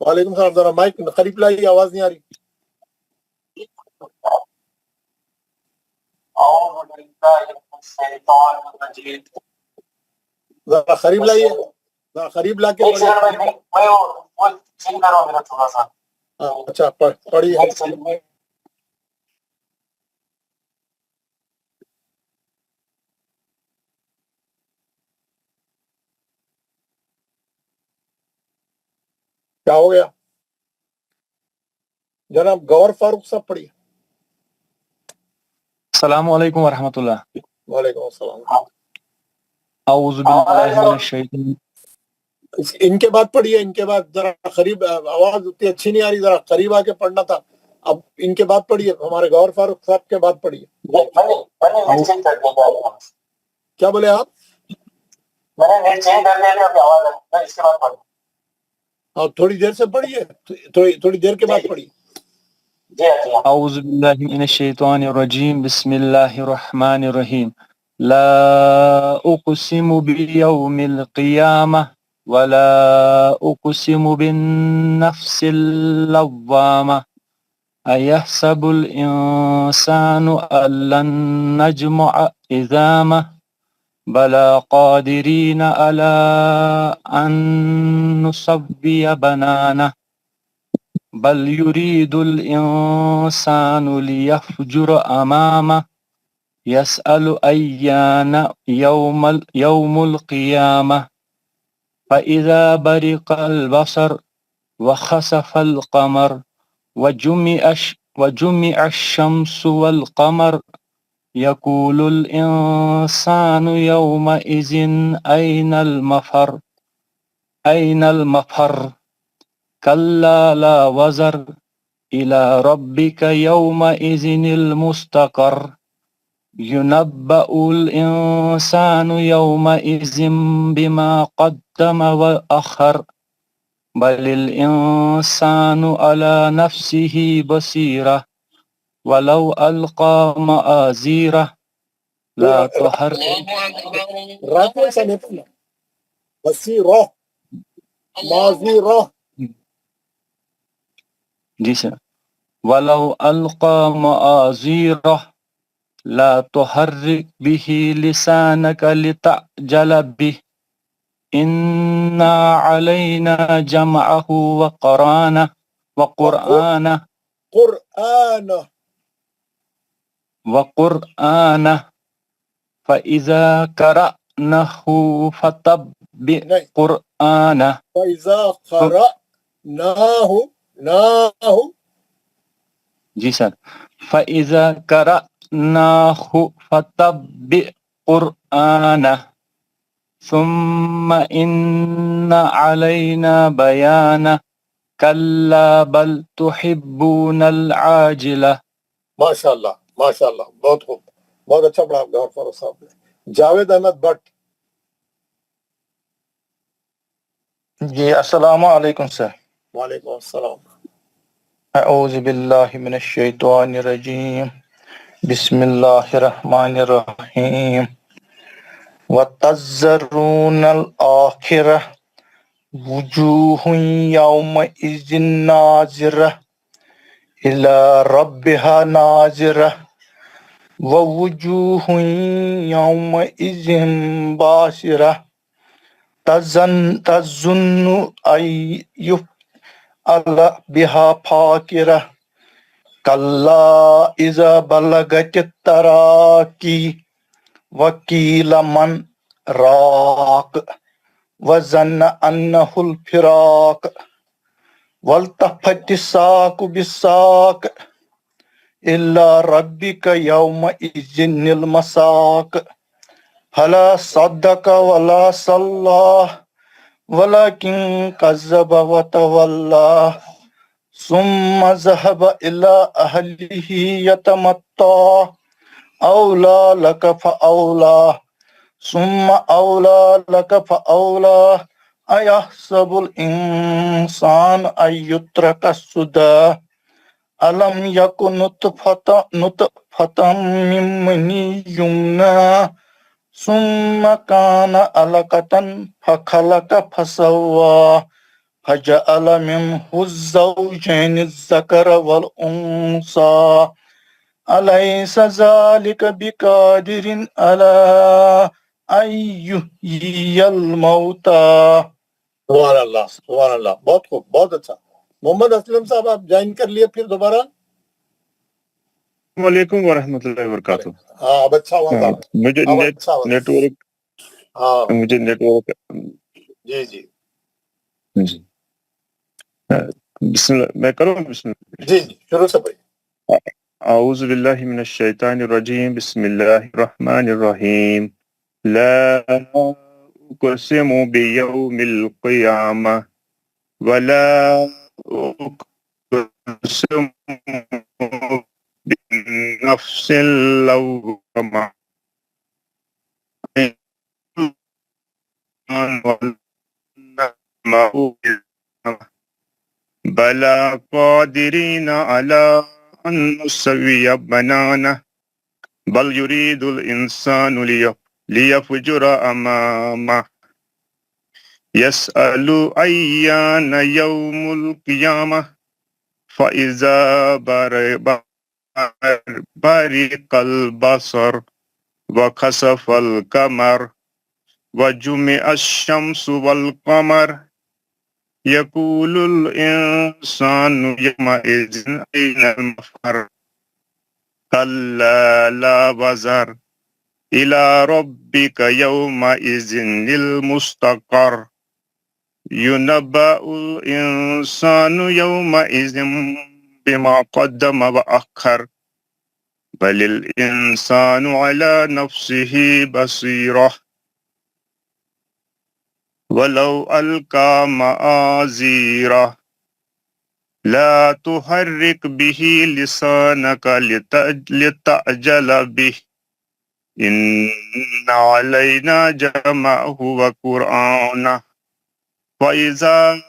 وعلیکم السلام. ذرا مائک قریب لائیے, آواز نہیں آ رہی. ذرا قریب لائیے, ذرا قریب لا کے پڑھیے. اچھا پڑھیے. کیا ہو گیا جناب؟ گور فاروق صاحب پڑھیے. السلام علیکم ورحمۃ اللہ. وعلیکم السلام. اعوذ باللہ من الشیطان. ان کے بعد پڑھیے, ان کے بعد ذرا قریب, آواز اتنی اچھی نہیں آ رہی, ذرا قریب آ کے پڑھنا تھا. اب ان کے بعد پڑھیے, ہمارے گور فاروق صاحب کے بعد پڑھیے. کیا بولے آپ؟ اور تھوڑی دیر سے پڑھیے, تھوڑی دیر کے بعد پڑھیے. اعوذ باللہ من الشیطان الرجیم. بسم اللہ الرحمن الرحیم. لا اقسم بیوم القیامہ ولا اقسم بالنفس اللوامہ ایحسب الانسان ان لن نجمع عظامہ بلا قادرین علی ان نسوی بنانہ بل يريد الإنسان ليفجر أمامه يسأل أيان يوم القيامة فإذا برق البصر وخسف القمر وجمع الشمس والقمر يقول الإنسان يومئذ أين المفر كلا لا وزر إلى ربك يومئذ المستقر ينبأ الإنسان يومئذ بما قدم وأخر بل الإنسان على نفسه بصيرة ولو ألقى مآزيره لا تحرك بصیرہ معذیرہ. جی سر. ولو القى معاذيره لا تحرك به لسانك لتعجل به إن علينا جمعه وقرآنه فإذا قرأناه فاتبع قرآنه. فإذا قرأناه جی سر. فَإِذَا قَرَأْنَاهُ فَاتَّبِعْ قُرْآنَهُ ثُمَّ إِنَّ عَلَيْنَا بَيَانَهُ كَلَّا بَلْ تُحِبُّونَ الْعَاجِلَةَ. ماشاء اللہ ماشاء اللہ, بہت خوب, بہت اچھا پڑھا آپ گور فاروق صاحب نے. جاوید احمد بٹ. جی السلام علیکم سر. وعلیکم السلام. اعوذ باللہ من الشیطان الرجیم. بسم اللہ الرحمن الرحیم. وَتَذَرُونَ الْآخِرَةَ وُجُوهٌ يَوْمَئِذٍ نَاظِرَةٌ إِلَى رَبِّهَا نَاظِرَةٌ وَوُجُوهٌ يَوْمَئِذٍ بَاسِرَةٌ تَظُنُّ أَن يُفْعَلَ بِهَا فَاقِرَةٌ كَلَّا إِذَا بَلَغَتِ التَّرَاقِي وَقِيلَ مَنْ رَاقٍ وَظَنَّ أَنَّهُ الْفِرَاقُ وَالْتَفَّتِ السَّاقُ بِالسَّاقِ إِلَى رَبِّكَ يَوْمَئِذٍ الْمَسَاقُ فَلَا صَدَّقَ وَلَا صَلَّى وَلَكِنْ كَذَّبَ وَتَوَلَّى ثُمَّ ذَهَبَ إِلَى أَهْلِهِ يَتَمَطَّى أَوْلَى لَكَ فَأَوْلَى ثُمَّ أَوْلَى لَكَ فَأَوْلَى أَيَحْسَبُ الْإِنسَانُ أَن يُتْرَكَ سُدًى أَلَمْ يَكُن نُطْفَةً مِّن مَّنِيٍّ يُمْنَى ثُمَّ كَانَ عَلَقَةً فَخَلَقَ فَسَوَّى فجعل منه الزوجين الذكر والأنثى أليس ذلك بقادر على أن يحيي الموتى. سبحان اللہ بہت خوب، بہت اچھا. محمد اسلم صاحب آپ جوائن کر لیے پھر دوبارہ. السلام علیکم ورحمۃ اللہ وبرکاتہ. ہاں اب اچھا ہوا صاحب. مجھے اب اچھا ہوا. نیٹ ورک ہاں مجھے نیٹ ورک جی جی جی بسم اللہ میں کروں. بسم اللہ. جی جی شروع سے پڑھیے. اعوذ باللہ من الشیطان الرجیم. بسم اللہ الرحمن الرحیم. لا اقسم بیوم القیامہ ولا اقسم بالنفس اللوامہ بلا قادرین علی ان نسوی بنانہ بل یرید الانسان لیفجر امامہ یسأل ایان یوم القیامہ فإذا برق البصر وخسف القمر وجمع الشمس والقمر يقول الإنسان يومئذ أين المفر كلا لا وزر إلى ربك يومئذ المستقر ينبأ الإنسان يومئذ بما قدم وأخر بل الإنسان على نفسه بصيرة ولو ألقى معاذيره لا تحرك به لسانك لتعجل به إن علينا جمعه وقرآنه فإذا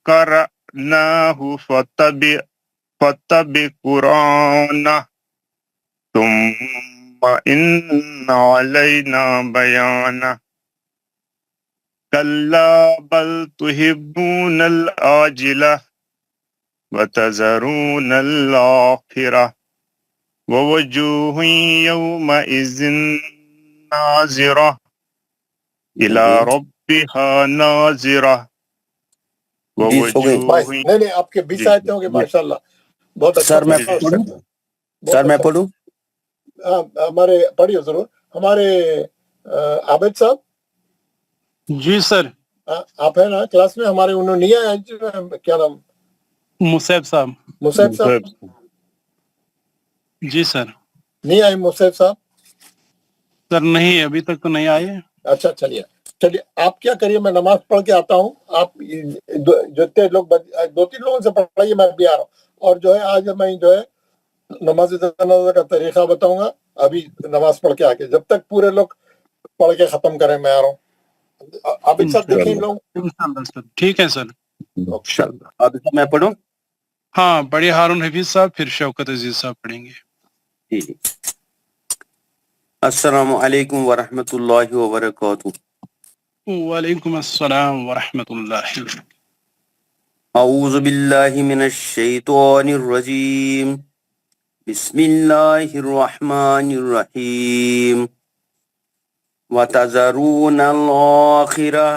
قرأناه فاتبع قرآنه ثم إن علينا بيانه كلا بل تحبون العاجلة وتذرون الآخرة ووجوه يومئذ ناظرة إلى ربها ناظرة ووجوه. نہیں آپ کے 20 آیتیں ہوں گے ماشاءاللہ. بہت اچھا. سر میں پڑھوں. ہمارے پڑھیے ضرور. ہمارے عابد صاحب. جی سر. آپ ہیں نا کلاس میں ہمارے؟ انہوں نے نہیں آیا. کیا نام؟ مصعب صاحب. مصعب صاحب. جی سر. نہیں آئے مصعب صاحب؟ سر نہیں ابھی تک تو نہیں آئے. اچھا چلیے آپ کیا کریے، میں نماز پڑھ کے آتا ہوں. آپ جتنے لوگ 2-3 لوگوں سے پڑھائیے، میں بھی آ رہا ہوں. اور جو ہے آج میں جو ہے نماز جنازہ کا طریقہ بتاؤں گا ابھی نماز پڑھ کے آ کے. جب تک پورے لوگ پڑھ کے ختم کریں میں آ رہا ہوں. آپ ایک ساتھ دیکھیں لوگ. ٹھیک ہے سر. اب میں پڑھوں. ہاں پڑھیے. ہارون حفیظ صاحب پھر شوکت عزیز صاحب پڑھیں گے. السلام علیکم ورحمۃ اللہ وبرکاتہ. وعلیکم السلام ورحمۃ اللہ. اعوذ باللہ من الشیطان الرجیم. بسم اللہ الرحمن الرحیم. وَتَذَرُونَ الْآخِرَةَ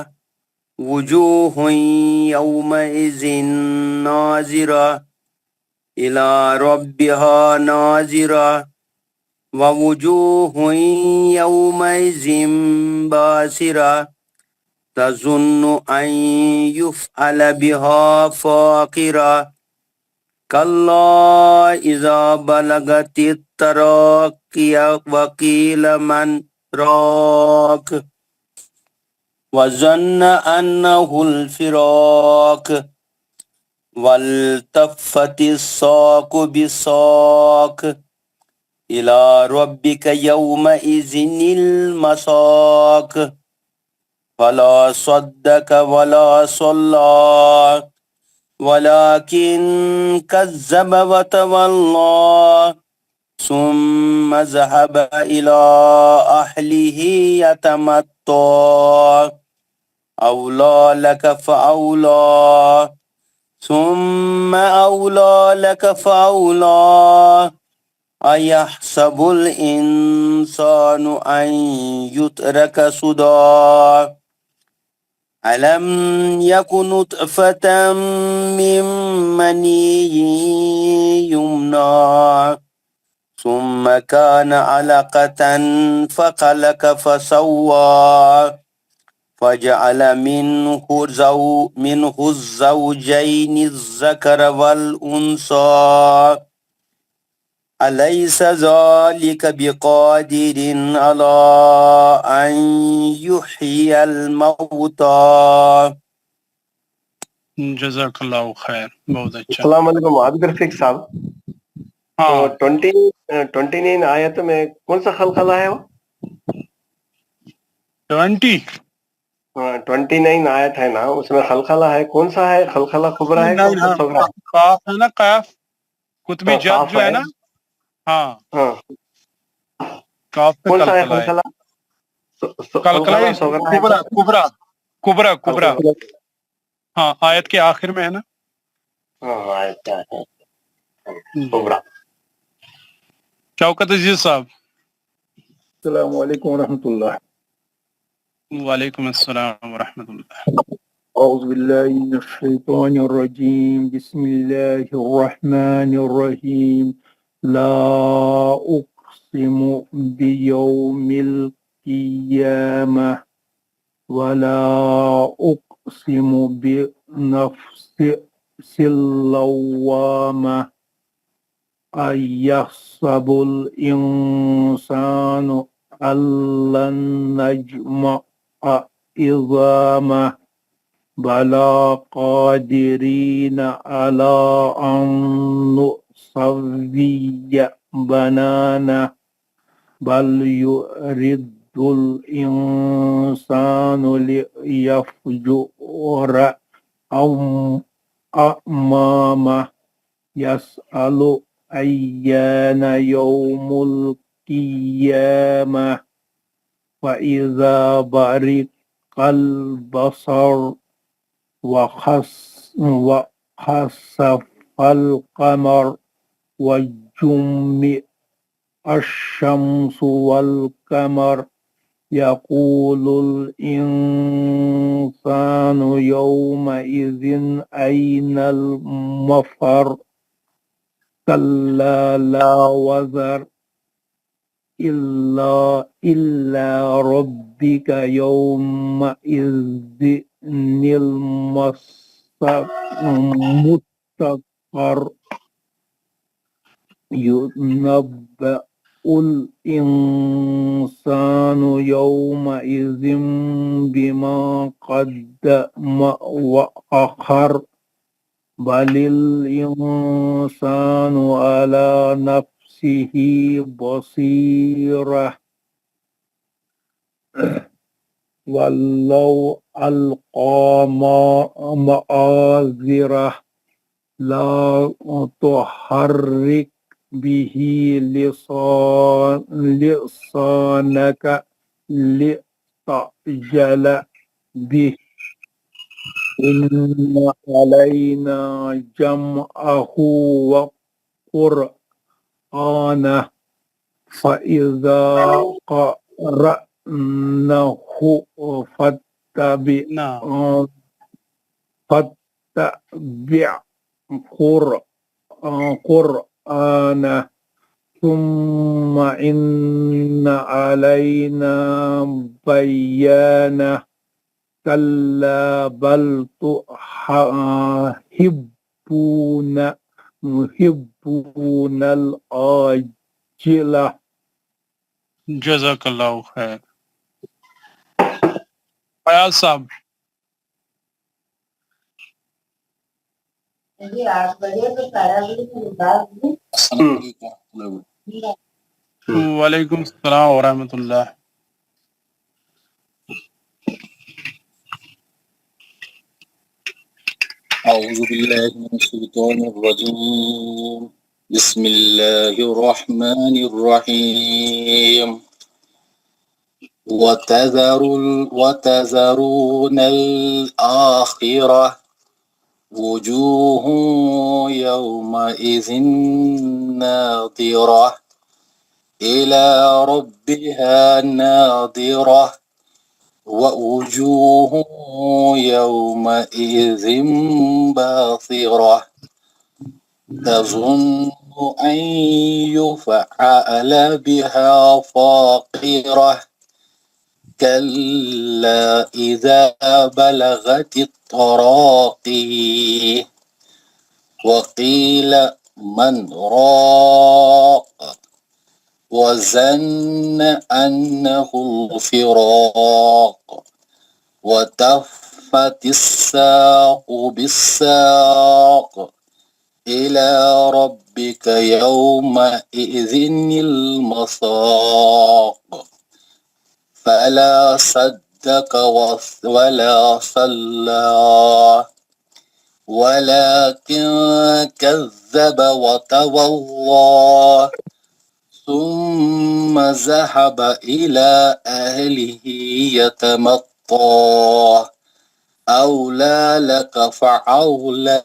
وُجُوهٌ يَوْمَئِذٍ نَاظِرَةٌ إِلَى رَبِّهَا نَاظِرَةٌ وَوُجُوهٌ يَوْمَئِذٍ بَاسِرَةٌ تَظُنُّ أَن يُفْعَلَ بِهَا فَاقِرَةٌ كَلَّا إِذَا بَلَغَتِ التَّرَاقِيَ وَقِيلَ مَنْ راق وظن انه الفراق والتفت الساق بالساق الى ربك يومئذ المساق فلا صدق ولا صلى ولكن كذب وتولى ثم ذهب إلى أهله يتمطى أولى لك فأولى ثم أولى لك فأولى أيحسب الإنسان أن يترك سدى ألم يكن نطفة من مني يمنى ثم كان علقة فخلق فسوى فجعل منه الزوجين الذكر والأنثى أليس ذلك بقادر على أن يحيي الموتى جزاک اللہ خیر. بہت اچھا. السلام علیکم عابد رفیق صاحب. ہاں تو 29 آیت میں کون سا خلقلہ ہے وہ؟ 20 ہاں 29 آیت ہے نا، اس میں خلقلہ ہے، کون سا ہے؟ خلقلہ کبرا ہے کون سا صغرا ہے؟ قاف ہے نا، قاف قطبی جد قاف جو ہے ہے نا. ہاں ہاں، قاف پہ کون سا ہے قلقلہ ہے. خلقلہ؟ قلقلہ خلقلہ صغرا ہے کبرا کبرا کبرا کبرا. خلقلہ. ہاں آیت کے آخر میں ہے نا. ہاں آیت کیا ہے؟ کبرا. شوکت عزیز صاحب. السلام علیکم ورحمۃ اللہ. وعلیکم السلام ورحمۃ اللہ. اعوذ باللہ من الشیطان الرجیم. بسم اللہ الرحمن الرحیم. لا اقسم بیوم القیامہ ولا اقسم بنفس اللوامہ ایحسب الانسان ان نجمع عظامہ بلا قادرین علی ان نسوی بنانہ بل یرد الانسان لیفجر امامہ یسأل ایان یوم القیامہ فإذا برق البصر وخسف القمر وجمع الشمس والقمر يقول الإنسان يومئذ أين المفر كلا لا وزر إلا ربك يومئذ المستقر ينبأ الإنسان يومئذ بما قدم وأخر بل الإنسان على نفسه بصيرة ولو ألقى معاذيره لا تحرك به لسانك لتعجل به إن علينا جمعه وقرآنه فإذا قرأناه فاتبع قرآنه ثم إن علينا بيانه كلا بل تحبون العاجلة. جزاک اللہ خیر. فیاض صاحب. وعلیکم السلام ورحمۃ اللہ. أعوذ بالله من الشيطان الرجيم. بسم الله الرحمن الرحيم. وتذرون الآخرة وجوه يومئذ ناظرة إلى ربها ناظرة ووجوه يومئذ باصرة تظن أن يفعل بها فاقرة كلا إذا بلغت التراقي وقيل من راق وظن أنه الفراق وتفت الساق بالساق إلى ربك يومئذ المساق فلا صدق ولا صلى ولكن كذب وتولى ثم ذهب إلى أهله يتمطى أولى لك فأولى.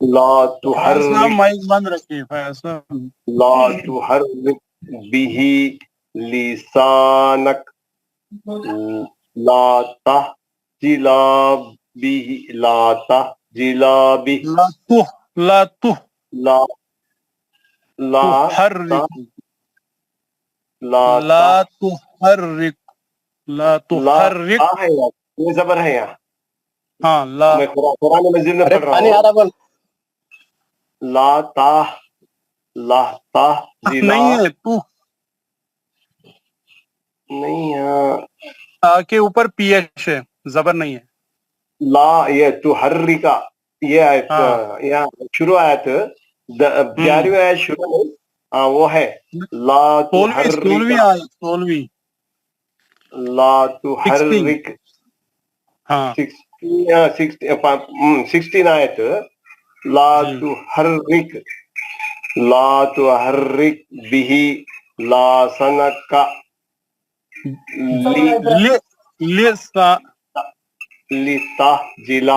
لا تحرك مائک بند رکھیے فیاض صاحب. لا تحرك به لسانك لا تهجل به لا تهجل به لا لا تحرک لا تحرک ہے یہ زبر ہے یہاں. ہاں لا میں قرآن مجید میں پڑھ رہا ہوں. لا تهجل نہیں ہے تو نہیں تا کے اوپر پی ایچ ہے زبر نہیں ہے. لا یہ تحرک یہ آیت یہاں شروع آیت 11ویں آیت شروع نہیں وہ ہے لا تحرک لا تحرک 16 آیت لا تحرک به لسانک لتهجل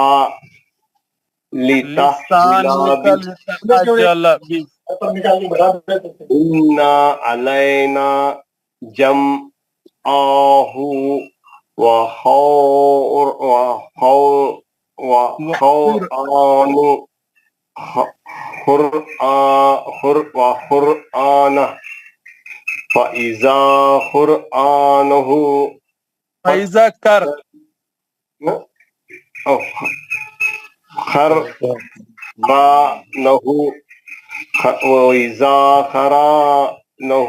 إن علينا جمعه وقرآنه فإذا قرآنه فإذا کر خرانه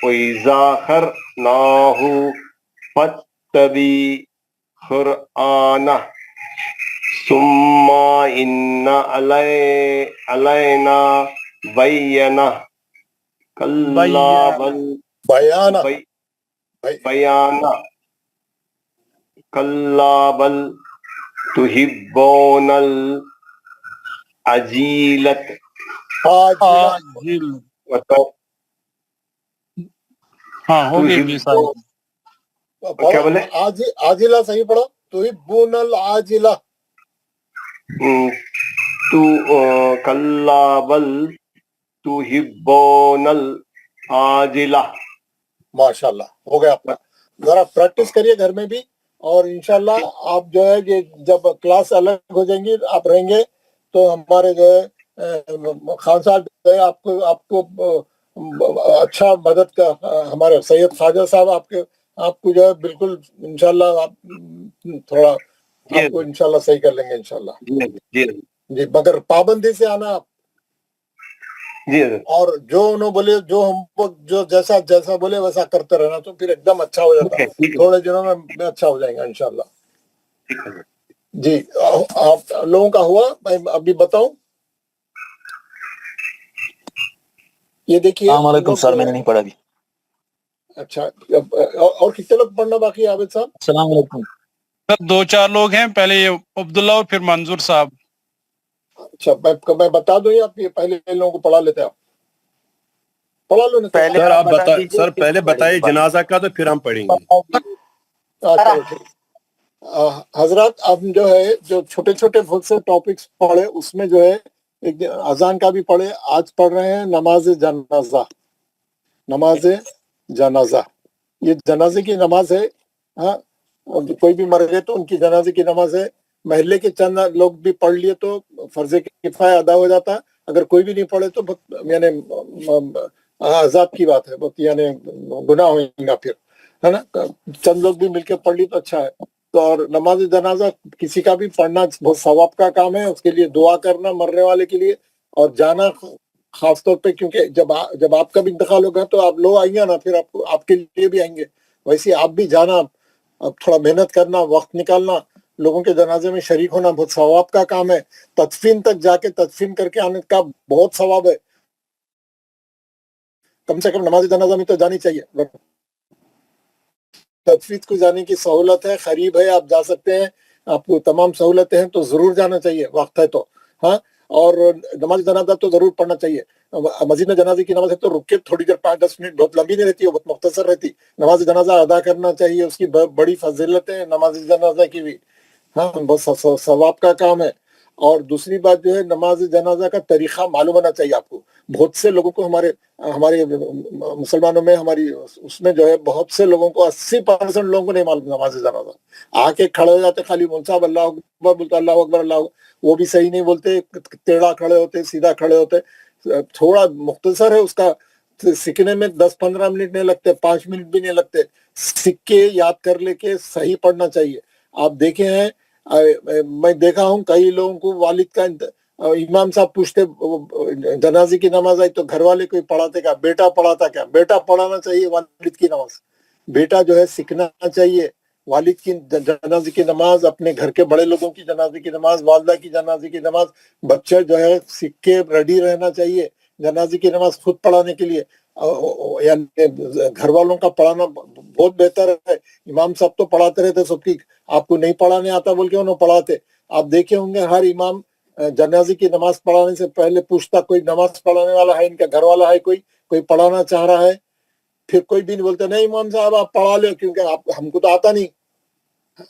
وإذا خرناه فاتبع قرآنه ثم إن علينا بيانه كلا بل بيانا كلا بل تحبون العجيلة ہاں ہو گئی 20 آیت. کیا بولے عاجلہ صحیح پڑھو تحبون العاجلہ تو کلا بل تحبون العاجلہ. ماشاءاللہ ہو گیا اپنا. ذرا پریکٹس کریے گھر میں بھی اور انشاءاللہ آپ جو ہے یہ جب کلاس الگ ہو جائیں گی آپ رہیں گے تو ہمارے جو ہے خان صاحب جو ہے آپ کو اچھا مدد کا ہمارے سید خواجہ صاحب آپ کو جو ہے بالکل انشاءاللہ آپ تھوڑا آپ کو انشاءاللہ صحیح کر لیں گے انشاءاللہ. جی مگر پابندی سے آنا آپ اور جو انہوں بولے جو ہم جو جیسا بولے ویسا کرتے رہنا تو پھر ایک دم اچھا ہو جاتا ہے. تھوڑے دنوں میں اچھا ہو جائے گا انشاءاللہ. جی آپ لوگوں کا ہوا میں ابھی بتاؤں. یہ دیکھیے السلام علیکم سر میں نے نہیں پڑھا ابھی. اچھا اور کتنے لوگ پڑھنا باقی ہے عابد صاحب؟ السلام علیکم سر 2-4 لوگ ہیں پہلے یہ عبداللہ اور پھر منظور صاحب. اچھا میں بتا دوں یا آپ پہلے لوگوں کو پڑھا لیتے ہیں؟ آپ پڑھا لو نا سر آپ سر پہلے بتائیے جنازہ کا تو پھر ہم پڑھیں گے. حضرات اب جو ہے جو چھوٹے چھوٹے بہت سے ٹاپکس پڑھے اس میں جو ہے ایک اذان کا بھی پڑھے. آج پڑھ رہے ہیں نماز جنازہ. یہ جنازے کی نماز ہے. ہاں کوئی بھی مر گئے تو ان کی جنازے کی نماز ہے. محلے کے چند لوگ بھی پڑھ لیے تو فرض کفایہ ادا ہو جاتا ہے. اگر کوئی بھی نہیں پڑھے تو یعنی عذاب کی بات ہے, بہت یعنی گناہ ہوئیں گا پھر, ہے نا. چند لوگ بھی مل کے پڑھ لی تو اچھا ہے. تو اور نماز جنازہ کسی کا بھی پڑھنا بہت ثواب کا کام ہے. اس کے لیے دعا کرنا مرنے والے کے لیے اور جانا خاص طور پہ, کیونکہ جب آپ کا بھی انتقال ہوگا تو آپ لوگ آئیں گے نا, پھر آپ کے لیے بھی آئیں گے. ویسے آپ بھی جانا, اب تھوڑا محنت کرنا, وقت نکالنا, لوگوں کے جنازے میں شریک ہونا بہت ثواب کا کام ہے. تدفین تک جا کے تدفین کر کے آنے کا بہت ثواب ہے. کم سے کم نماز جنازہ میں تو جانی چاہیے. تدفین کو جانے کی سہولت ہے, قریب ہے, آپ جا سکتے ہیں, آپ کو تمام سہولتیں ہیں تو ضرور جانا چاہیے, وقت ہے تو. ہاں اور نماز جنازہ تو ضرور پڑھنا چاہیے. مسجد میں جنازے کی نماز ہے تو رک کے تھوڑی دیر 5-10 منٹ, بہت لمبی نہیں رہتی ہے, بہت مختصر رہتی. نماز جنازہ ادا کرنا چاہیے, اس کی بڑی فضیلت ہے نماز جنازہ کی بھی. ہاں بہت ثواب کا کام ہے. اور دوسری بات جو ہے نماز جنازہ کا طریقہ معلوم ہونا چاہیے آپ کو. بہت سے لوگوں کو ہمارے مسلمانوں میں ہماری اس میں جو ہے بہت سے لوگوں کو 80% لوگوں کو نہیں معلوم نماز جنازہ. آ کے کھڑے ہو جاتے خالی مول صاحب اللہ اکبر بولتے اللہ اکبر اللہ اکبر, وہ بھی صحیح نہیں بولتے, ٹیڑھا کھڑے ہوتے سیدھا کھڑے ہوتے. تھوڑا مختصر ہے اس کا, سیکھنے میں 10-15 منٹ نہیں لگتے, 5 منٹ بھی نہیں لگتے. سیکھ کے یاد کر لے کے صحیح پڑھنا چاہیے. آپ دیکھے ہیں میں دیکھا ہوں کئی لوگوں کو والد کا امام صاحب پوچھتے جنازے کی نماز آئی تو گھر والے کوئی پڑھاتے کیا, بیٹا پڑھاتا کیا. بیٹا پڑھانا چاہیے والد کی نماز, بیٹا جو ہے سیکھنا چاہیے والد کی جنازے کی نماز, اپنے گھر کے بڑے لوگوں کی جنازے کی نماز, والدہ کی جنازے کی نماز. بچہ جو ہے سیکھ کے ریڈی رہنا چاہیے جنازے کی نماز خود پڑھانے کے لیے. یعنی گھر والوں کا پڑھانا بہت بہتر ہے. امام صاحب تو پڑھاتے رہتے سب کی, آپ کو نہیں پڑھانے آتا بول کے انہوں پڑھاتے. آپ دیکھے ہوں گے ہر امام جنازے کی نماز پڑھانے سے پہلے پوچھتا کوئی نماز پڑھانے والا ہے, ان کا گھر والا ہے, کوئی پڑھانا چاہ رہا ہے. پھر کوئی بھی نہیں بولتا نہیں امام صاحب آپ پڑھا لو کیونکہ ہم کو تو آتا نہیں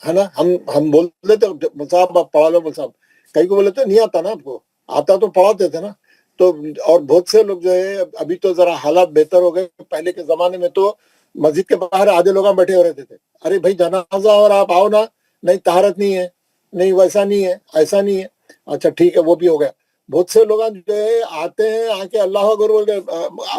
ہے نا. ہم بول دیتے صاحب آپ پڑھا لو. صاحب کئی کو بولے تو نہیں آتا نا, آپ کو آتا تو پڑھاتے تھے نا. تو اور بہت سے لوگ جو ہے ابھی تو ذرا حالات بہتر ہو گئے. پہلے کے زمانے میں تو مسجد کے باہر آدھے لوگ بیٹھے ہو رہتے تھے, ارے بھائی جنازہ اور آپ آؤ نا, نہیں طہارت نہیں ہے, نہیں ویسا نہیں ہے, ایسا نہیں ہے. اچھا ٹھیک ہے وہ بھی ہو گیا. بہت سے لوگ جو ہے آتے ہیں آ کے اللہ اکبر بول کے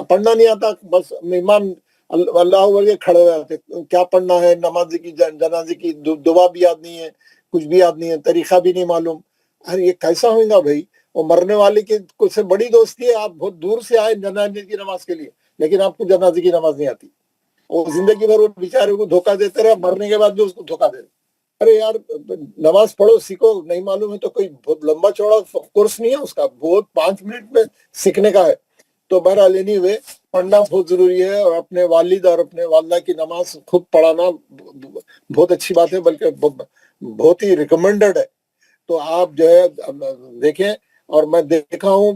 پڑھنا نہیں آتا, بس امام اللہ بول کے کھڑے ہوئے آتے. کیا پڑھنا ہے نماز کی جنازے کی دعا بھی یاد نہیں ہے, کچھ بھی یاد نہیں ہے, طریقہ بھی نہیں معلوم. ارے یہ کیسا ہوگا بھائی, وہ مرنے والے کی کچھ سے بڑی دوستی ہے. آپ بہت دور سے آئے جنازے کی نماز کے لیے, لیکن آپ کو جنازے کی نماز نہیں آتی. وہ زندگی بھر وہ بیچارے کو دھوکہ دیتے رہے, مرنے کے بعد بھی اس کو دھوکہ دے رہے. ارے یار نماز پڑھو سیکھو, نہیں معلوم ہے تو کوئی بہت لمبا چوڑا کورس نہیں ہے اس کا, بہت 5 منٹ میں سیکھنے کا ہے. تو بہرحال اینی وے پڑھنا بہت ضروری ہے, اور اپنے والد اور اپنے والدہ کی نماز خود پڑھانا بہت اچھی بات ہے, بلکہ بہت ہی ریکمینڈڈ ہے. تو آپ جو ہے دیکھیں, اور میں دیکھا ہوں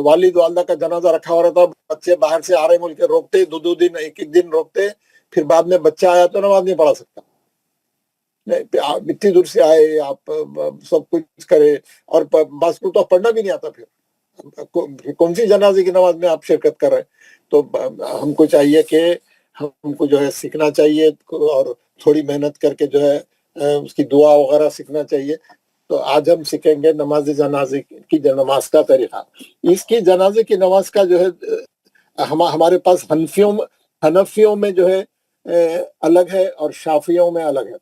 والد والدہ کا جنازہ رکھا ہوا رہتا, بچے باہر سے آ رہے مل کے روکتے, 2 دن 1 دن روکتے, پھر بعد میں بچہ آیا تو نماز نہیں پڑھا سکتا. آپ اتنی دور سے آئے, آپ سب کچھ کرے, اور بعض کو تو پڑھنا بھی نہیں آتا, پھر کون سی جنازے کی نماز میں آپ شرکت کر رہے ہیں. تو ہم کو چاہیے کہ ہم کو جو ہے سیکھنا چاہیے, اور تھوڑی محنت کر کے جو ہے اس کی دعا وغیرہ سیکھنا چاہیے. تو آج ہم سیکھیں گے نماز جنازے کی نماز کا طریقہ. اس کی جنازے کی نماز کا جو ہے ہمارے پاس حنفیوں میں جو ہے الگ ہے, اور شافیوں میں الگ ہے,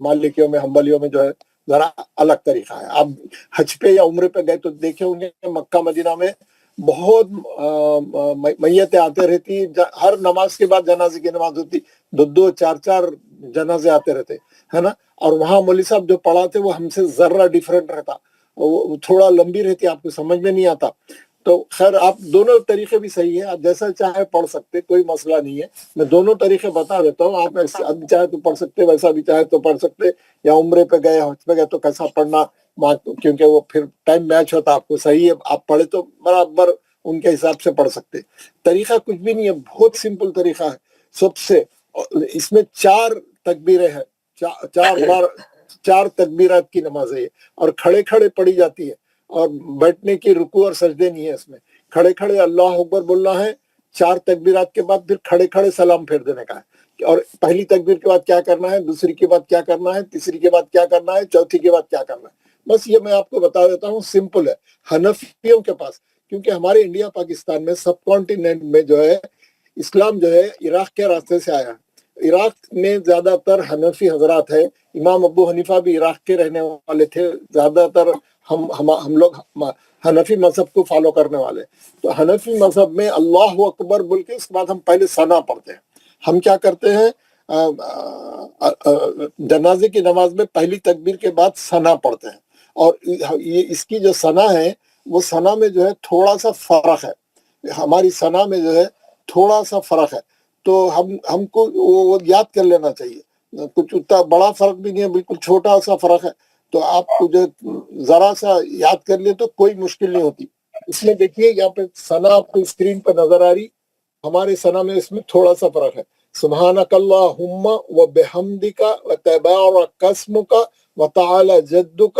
مالکیوں میں حنبلیوں میں جو ہے ذرا الگ طریقہ ہے. آپ حج پہ یا عمرے پہ گئے تو دیکھے ہوں گے مکہ مدینہ میں بہت میتیں آتے رہتی, ہر نماز کے بعد جنازے کی نماز ہوتی, 2 4 جنازے آتے رہتے ہے نا. اور وہاں مولوی صاحب جو پڑھاتے وہ ہم سے ذرہ ڈیفرنٹ رہتا, وہ تھوڑا لمبی رہتی, آپ کو سمجھ میں نہیں آتا. تو خیر آپ دونوں طریقے بھی صحیح ہے, آپ جیسا چاہے پڑھ سکتے, کوئی مسئلہ نہیں ہے. میں دونوں طریقے بتا دیتا ہوں, آپ ایسا بھی چاہے تو پڑھ سکتے, ویسا بھی چاہے تو پڑھ سکتے. یا عمرے پہ گئے حج پہ گئے تو کیسا پڑھنا, کیونکہ وہ پھر ٹائم میچ ہوتا, آپ کو صحیح ہے آپ پڑھے تو برابر ان کے حساب سے پڑھ سکتے. طریقہ کچھ بھی نہیں ہے, بہت سمپل طریقہ ہے. سب سے اس میں 4 تکبیریں ہیں, 4 تکبیرات کی نماز ہے, اور کھڑے کھڑے پڑھی جاتی ہے, اور بیٹھنے کی رکوع اور سجدے نہیں ہے اس میں. کھڑے کھڑے اللہ اکبر بولنا ہے, 4 تکبیرات کے بعد پھر کھڑے کھڑے سلام پھیر دینے کا ہے. اور پہلی تکبیر کے بعد کیا کرنا ہے, دوسری کے بعد کیا کرنا ہے, تیسری کے بعد کیا کرنا ہے, چوتھی کے بعد کیا کرنا ہے. بس یہ میں آپ کو بتا دیتا ہوں, سمپل ہے. حنفیوں کے پاس, کیونکہ ہمارے انڈیا پاکستان میں سب کانٹیننٹ میں جو ہے اسلام جو ہے عراق کے راستے سے آیا. عراق میں زیادہ تر حنفی حضرات ہے. امام ابو حنیفہ بھی عراق کے رہنے والے تھے. زیادہ تر ہم لوگ حنفی مذہب کو فالو کرنے والے. تو حنفی مذہب میں اللہ اکبر بول کے اس کے بعد ہم پہلے ثنا پڑھتے ہیں. ہم کیا کرتے ہیں, جنازے کی نماز میں پہلی تکبیر کے بعد ثنا پڑھتے ہیں. اور یہ اس کی جو ثنا ہے وہ ثنا میں جو ہے تھوڑا سا فرق ہے, ہماری ثنا میں جو ہے تھوڑا سا فرق ہے. تو ہم کو وہ یاد کر لینا چاہیے. کچھ اتنا بڑا فرق بھی نہیں ہے, بالکل چھوٹا سا فرق ہے. تو آپ کو جو ذرا سا یاد کر لیں تو کوئی مشکل نہیں ہوتی. اس میں دیکھیے یہاں پہ ثنا آپ کو اسکرین پہ نظر آ رہی, ہمارے ثنا میں اس میں تھوڑا سا فرق ہے. سبحانک اللہم و بحمدک و تبارک اسمک و تعالی جدک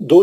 2,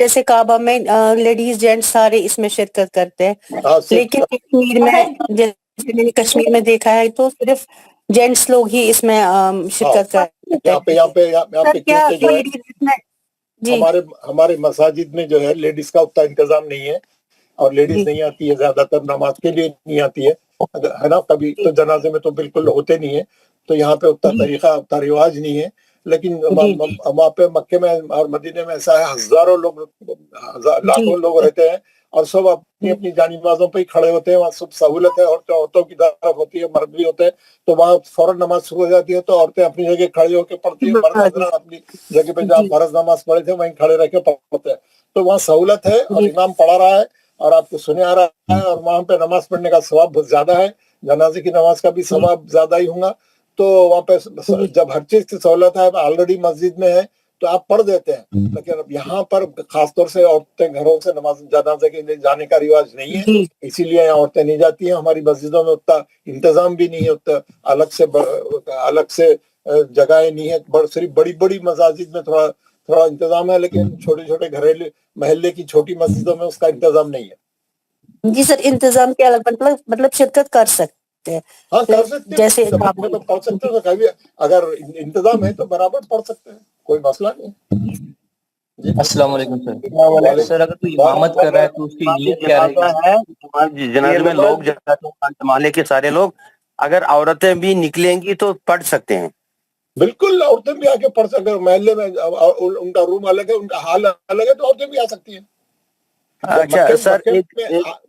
جیسے کعبہ میں لیڈیز جینٹس سارے اس میں شرکت کرتے ہیں، ہاں لیکن کشمیر میں جیسے میں نے کشمیر میں دیکھا ہے تو صرف جینٹس لوگ ہی اس میں شرکت کرتے یہاں پہ سر کیا کیونکہ جو کوئی ہے ریزن ہے؟ جی ہمارے مساجد میں جو ہے لیڈیز کا اتنا انتظام نہیں ہے، اور لیڈیز نہیں آتی ہے زیادہ تر، نماز کے لیے نہیں آتی ہے نا، کبھی تو جنازے میں تو بالکل ہوتے نہیں ہے، تو یہاں پہ اتنا طریقہ اتنا رواج نہیں ہے، لیکن وہاں پہ مکے میں اور مدینے میں ایسا ہے ہزاروں لوگ لاکھوں لوگ رہتے ہیں، اور سب اپنی اپنی جانی نمازوں پہ ہی کھڑے ہوتے ہیں، وہاں سب سہولت ہے، عورتوں کی طرف ہوتی ہے، مرد بھی ہوتے ہیں، تو وہاں فوراً نماز شروع ہو جاتی ہے، تو عورتیں اپنی جگہ کھڑی ہو کے پڑھتی ہیں، مرد حضرات اپنی جگہ پہ جہاں فرض نماز پڑھے تھے وہیں کھڑے رہ کے پڑھتے ہیں، تو وہاں سہولت ہے، اور امام پڑھا رہا ہے اور آپ کو سنے آ رہا ہے، اور وہاں پہ نماز پڑھنے کا ثواب بہت زیادہ ہے، جنازے کی نماز کا بھی ثواب زیادہ ہی ہوگا، تو وہاں پہ جب ہر چیز کی سہولت ہے، آلریڈی مسجد میں ہے تو آپ پڑھ دیتے ہیں، لیکن اب یہاں پر خاص طور سے عورتیں گھروں سے نماز جنازے کے لیے جانے کا رواج نہیں ہے، اسی لیے یہاں عورتیں نہیں جاتی ہیں، ہماری مسجدوں میں اتنا انتظام بھی نہیں ہے، اتنا الگ سے جگہیں نہیں ہے، صرف بڑی بڑی مساجد میں تھوڑا انتظام ہے، لیکن چھوٹے چھوٹے گھریلو محلے کی چھوٹی مسجدوں میں اس کا انتظام نہیں ہے۔ جی سر، انتظام کیا مطلب شرکت کر سکتے ہیں، ہاں کر سکتے جیسے ہیں، پڑھ سکتے ہیں، اگر انتظام ہے تو برابر پڑھ سکتے ہیں، کوئی مسئلہ نہیں۔ السلام علیکم سر۔ سر اگر کوئی امامت کر رہا ہے تو اس کی نیت کیا رہے گی؟ جنازے میں لوگ محلے کے سارے لوگ، اگر عورتیں بھی نکلیں گی تو پڑھ سکتے ہیں؟ بالکل، عورتیں بھی آ کے پڑھ سکتے ہیں، محلے میں ان کا روم الگ ہے، ان کا حال الگ ہے، تو عورتیں بھی آ سکتی ہیں۔ اچھا سر،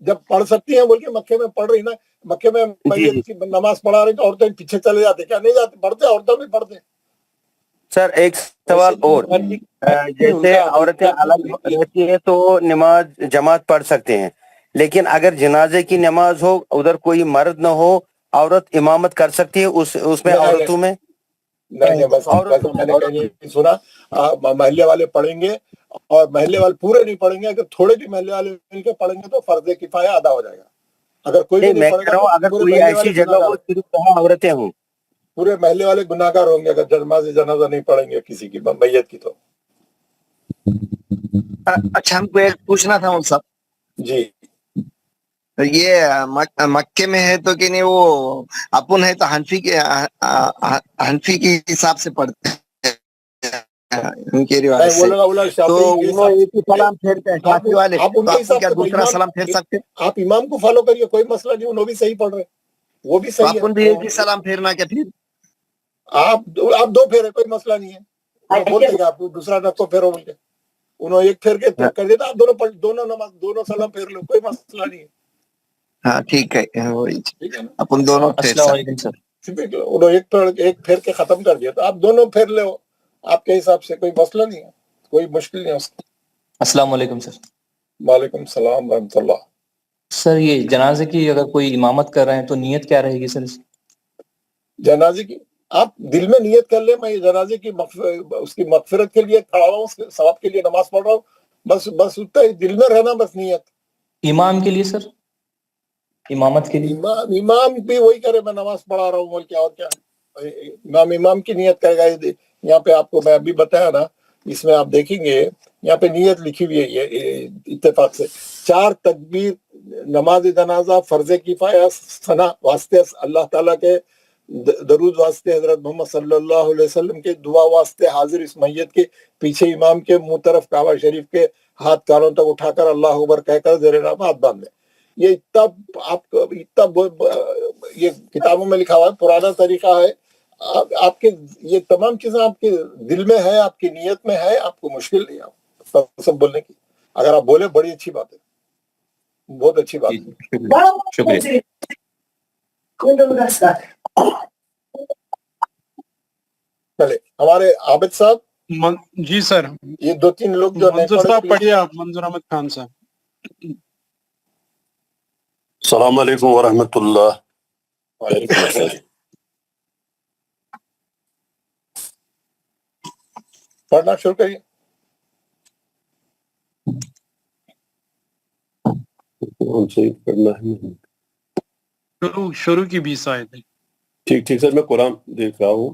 جب پڑھ سکتی ہیں بول کے مکے میں پڑھ رہی نا، مکے میں میت کی نماز پڑھا رہی تو عورتیں پیچھے چلے جاتے، کیا نہیں جاتے؟ پڑھتے، عورتیں بھی پڑھتے۔ سر ایک سوال اور، جیسے عورتیں الگ رہتی ہیں تو نماز جماعت پڑھ سکتے ہیں، لیکن اگر جنازے کی نماز ہو، ادھر کوئی مرد نہ ہو، عورت امامت کر سکتی ہے اس میں عورتوں میں؟ نہیں، بس میں نے کہیں سنا، محلے والے پڑھیں گے، اور محلے والے پورے نہیں پڑھیں گے، اگر تھوڑے بھی محلے والے مل کے پڑھیں گے تو فرض کفایہ ادا ہو جائے گا، اگر کوئی بھی نہیں پڑھے گا تو اگر پورے کوئی محلے ایسی والے جگہ ہو صرف وہاں عورتیں ہوں، پورے محلے والے گناہگار ہوں گے اگر جنازہ نہیں پڑھیں گے کسی کی میت کی تو۔ اچھا، ہم کو ایک پوچھنا تھا صاحب جی، یہ مکے میں ہے تو کہ نہیں، وہ اپن ہے تو حنفی کے حساب سے پڑھتے ہیں ان کے رواج سے، تو وہ ایک ہی سلام پھیرتے ہیں شافعی والے، آپ ان تو کے آپ کو حساب کیا سے دوسرا سلام پھیر سکتے ہیں؟ آپ امام کو فالو کریے، کوئی مسئلہ نہیں، انہوں بھی صحیح پڑھ رہے، وہ بھی تو صحیح اپن بھی ایک ہی ہے، سلام پھیرنا کیا پھر؟ آپ دو پھیرے، کوئی مسئلہ نہیں ہے، انہوں بول دیں گے آپ کو دوسرا نہ پھیرو بول کے، انہوں ایک پھیر کے کر دیتا، آپ دونوں سلام پھیر لو، کوئی مسئلہ نہیں ہے۔ ہاں ٹھیک ہے، وہی اپن دونوں پھیر السلام سکتے علیکم سر۔ انہوں ایک پھیر کے ختم کر دیا تو آپ دونوں پھیر لے، آپ کے حساب سے کوئی مسئلہ نہیں ہے، کوئی مشکل نہیں ہے اس کا۔ السلام علیکم سر۔ وعلیکم السلام ورحمۃ اللہ۔ سر یہ جنازے کی اگر کوئی امامت کر رہے ہیں تو نیت کیا رہے گی سر؟ جنازے کی آپ دل میں نیت کر لیں، میں یہ جنازے کی اس کی مغفرت کے لیے کھڑا ہوں، اس کے ثواب کے لیے نماز پڑھ رہا ہوں، بس اتنا ہی دل میں رہنا، بس نیت۔ امام کے لیے سر، امامت کے لیے امام بھی وہی کرے، میں نماز پڑھا رہا ہوں بول کے، اور کیا امام کی نیت کرے گا۔ یہاں پہ آپ کو میں ابھی بتایا نا، اس میں آپ دیکھیں گے یہاں پہ نیت لکھی ہوئی ہے، یہ اتفاق سے 4 تکبیر نماز جنازہ، فرض کفایہ، ثنا واسطے اللہ تعالیٰ کے، درود واسطے حضرت محمد صلی اللہ علیہ وسلم کے، دعا واسطے حاضر اس میت کے پیچھے امام کے منہ طرف کعبہ شریف کے ہاتھ کانوں تک اٹھا کر اللہ اکبر کہہ کر زیر نام ہاتھ باندھ دیں۔ یہ یہ کتابوں میں لکھا ہوا ہے، پرانا طریقہ ہے، آپ کے یہ تمام چیزیں آپ کے دل میں ہے، آپ کی نیت میں ہے، آپ کو مشکل نہیں ہے سب بولنے کی، اگر آپ بولے بڑی اچھی بات ہے، بہت اچھی بات ہے۔ شکریہ۔ چلے ہمارے عابد صاحب، جی سر، یہ 2-3 لوگ جو نہیں منظور پڑھے، صاحب پڑھیے آپ، منظور احمد خان صاحب۔ السلام علیکم ورحمۃ اللہ۔ وعلیکم السلام۔ پڑھنا شروع کریے۔ پڑھنا ہے، شروع کی 20 آیتیں۔ ٹھیک سر، میں قرآن دیکھ رہا ہوں۔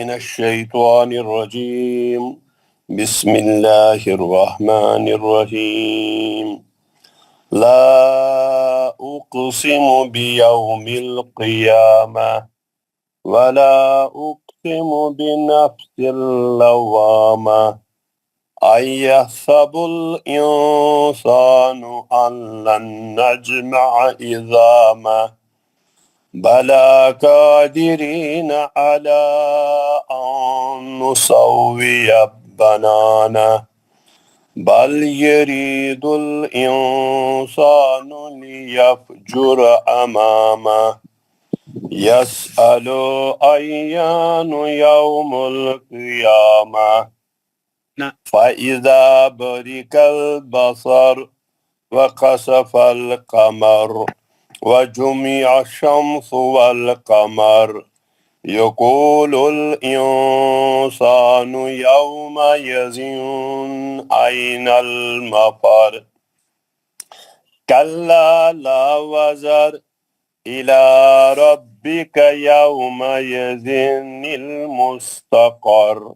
من الشيطان الرجيم بسم الله الرحمن الرحيم لا أقسم بيوم القيامة ولا أقسم بنفس اللوامة أيحسب الإنسان أن لن نجمع عظامه بلى قادرين على أن نسوي بنانه بل يريد الإنسان ليفجر أمامه يسأل أيان يوم القيامة فإذا برق البصر وخسف القمر وجمع الشمس والقمر يقول الإنسان يومئذ أين المفر كلا لا وزر إلى ربك يومئذ المستقر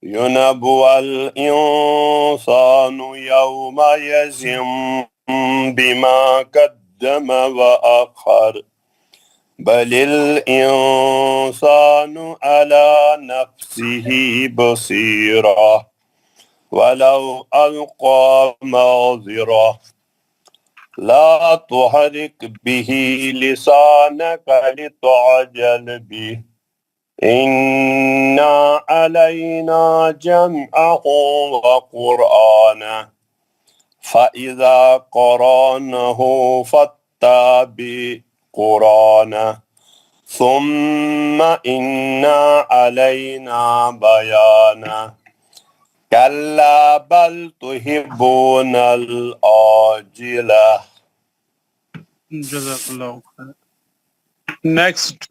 ينبأ الإنسان يومئذ بما قدم وأخر بل الإنسان على نفسه بصيرة ولو ألقى معذرة لا تحرك به لسانك لتعجل به إن علينا جمعه وقرآنه فإذا قرأناه فاتبع قرآنه ثم إن علينا بيانه كلا بل تحبون العاجلة. Jazakallah khair. Next.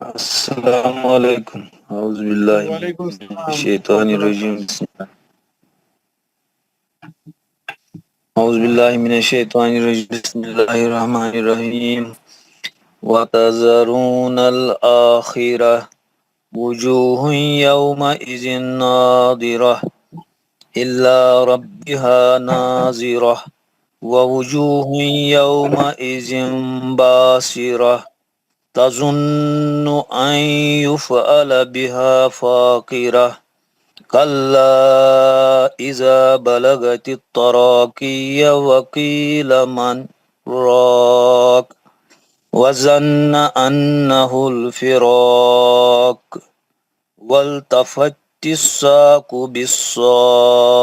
السلام عليكم أعوذ بالله وعليكم من السلام الشيطان ورحمة الله الرجيم أعوذ بالله من الشيطان الرجيم بسم الله الرحمن الرحيم وتذرون الآخرة وجوه يومئذ ناظرة إلى ربها ناظرة ووجوه يومئذ باسرة تظن أن يفعل بها فاقرة كلا إذا بلغت التراقي وقيل من راق وظن أنه الفراق والتفت الساق بالساق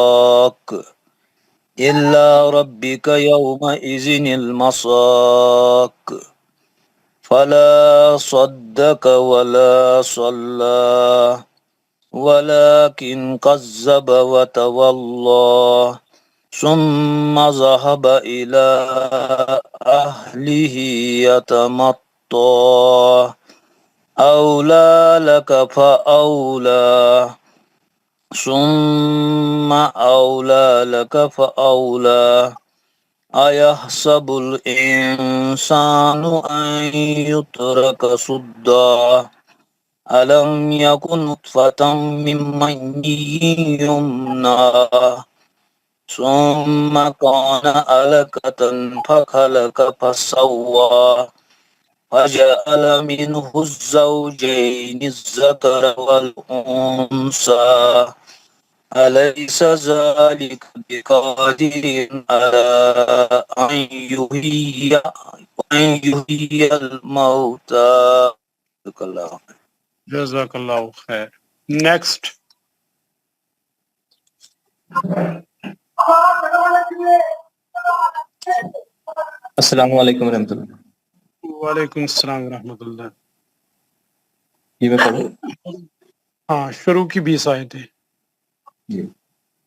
إلا ربك يومئذ المساق فلا صدق ولا صلى ولكن كذب وتولى ثم ذهب إلى أهله يتمطى أولى لك فأولى ثم أولى لك فأولى أيحسب الإنسان أن يترك سدى ألم يكن نطفة من مني يمنى ثم كان علقة فخلق فسوى فجعل منه الزوجين الذكر والأنثى أليس ذلك بقادر على أن يحيي الموتى. Jazakallah khair. Next. السلام علیکم ورحمۃ اللہ. وعلیکم السلام ورحمۃ اللہ. یہ میں پڑھوں؟ ہاں شروع کی 20 آیتیں.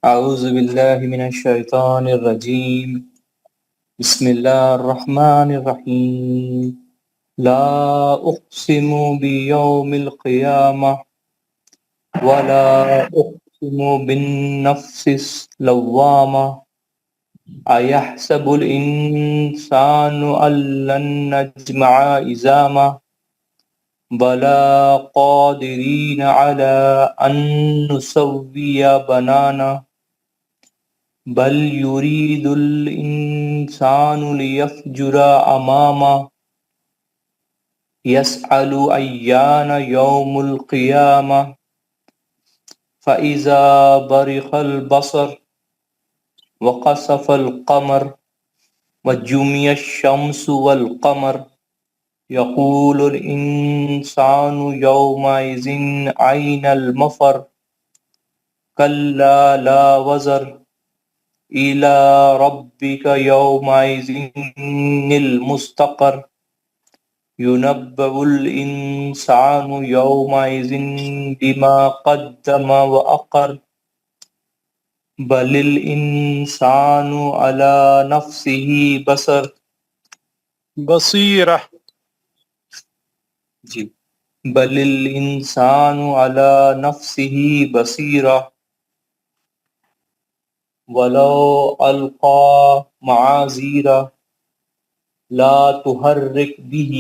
اعوذ باللہ من الشیطان الرجیم بسم اللہ الرحمن الرحیم لا اقسم بیوم القیامہ ولا اقسم بالنفس اللوامہ ایحسب الانسان ان لن نجمع عظامہ بلى قادرين على أن نسوي بنانه بل الإنسان على نفسه بصيرة ولو ألقى معاذيره لا تحرك به لسانك لتعجل به إن علينا جمعه وقرآنه فإذا قرأناه فاتبع قرآنه ثم إن علينا بيانه كلا بل تحبون العاجلة إلا ربك يومئذ المساق فلا صدق ولا صلى ولكن كذب وتولى ثم ذهب إلى أهله يتمطى أولى لك فأولى ثم أولى لك فأولى أيحسب الإنسان بلا قادرين على أن نسوي بنانا بل يريد الإنسان ليفجر أمامه يسأل أيان يوم القيامة فإذا برق البصر وخسف القمر وجمع الشمس والقمر يقول الإنسان يومئذ أين المفر كلا لا وزر إلى ربك يومئذ المستقر ينبأ الإنسان يومئذ بما قدم وأخر بل الإنسان على نفسه بصيرة جی بل الإنسان على نفسه بصيرة ولو ألقى معاذيره لا تحرك به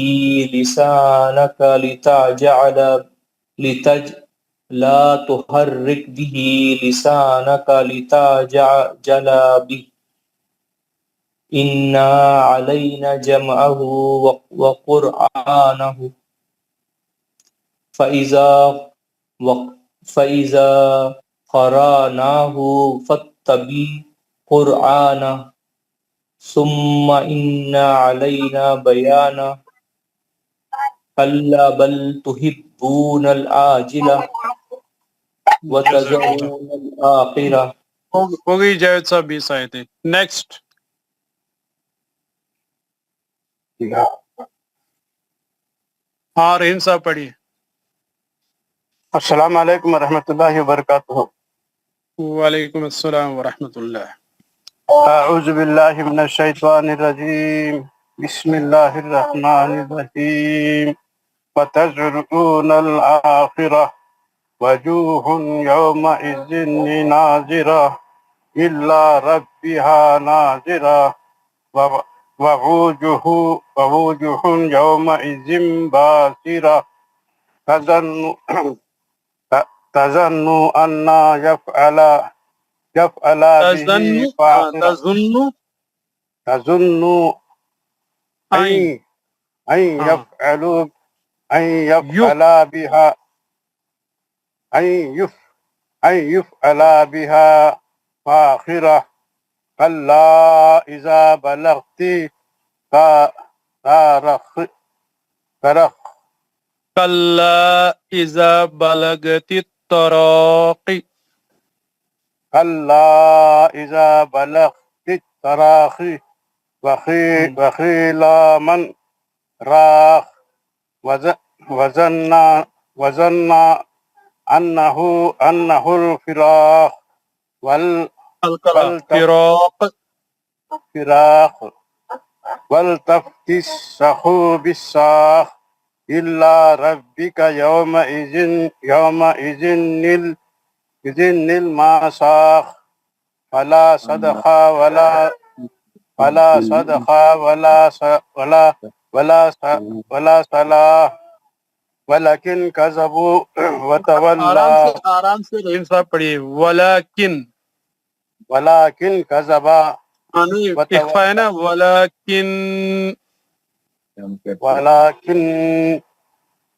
لسانك لا تحرك به لسانك لتعجل به إنا علينا جمعه وقرآنه فإذا قرأناه فاتبع قرآنه ثم إن علينا بيانا كلا بل تحبون العاجلة وتذرون الآخرة. ہو گئی جاوید صاحب 20 آیتیں. نیکسٹ. ہاں رحیم صاحب پڑھیے. السلام علیکم ورحمۃ اللہ وبرکاتہ. وعلیکم السلام ورحمۃ اللہ. اعوذ باللہ من الشیطان الرجیم. بسم اللہ الرحمن الرحیم. وتذرون الآخرة وجوه يومئذ ناظرة إلى ربها ناظرة ووجوه يومئذ باسرة تظن أن يفعل به فاقرة. تظن أن يفعل بها فاخرة. كلا إذا بلغت كلا إذا بلغت التراقي. كلا إذا بلغت التراقي وقيل من راق وظن أنه الفراق والتفت الساق بالساق إلا ربك يومئذ المساق. فلا صدق ولا صلاة ولكن كذبوا وتولى. آرام سے رحیم صاحب پڑھیے. ولكن كذب اخفاء ہے نا. ولكن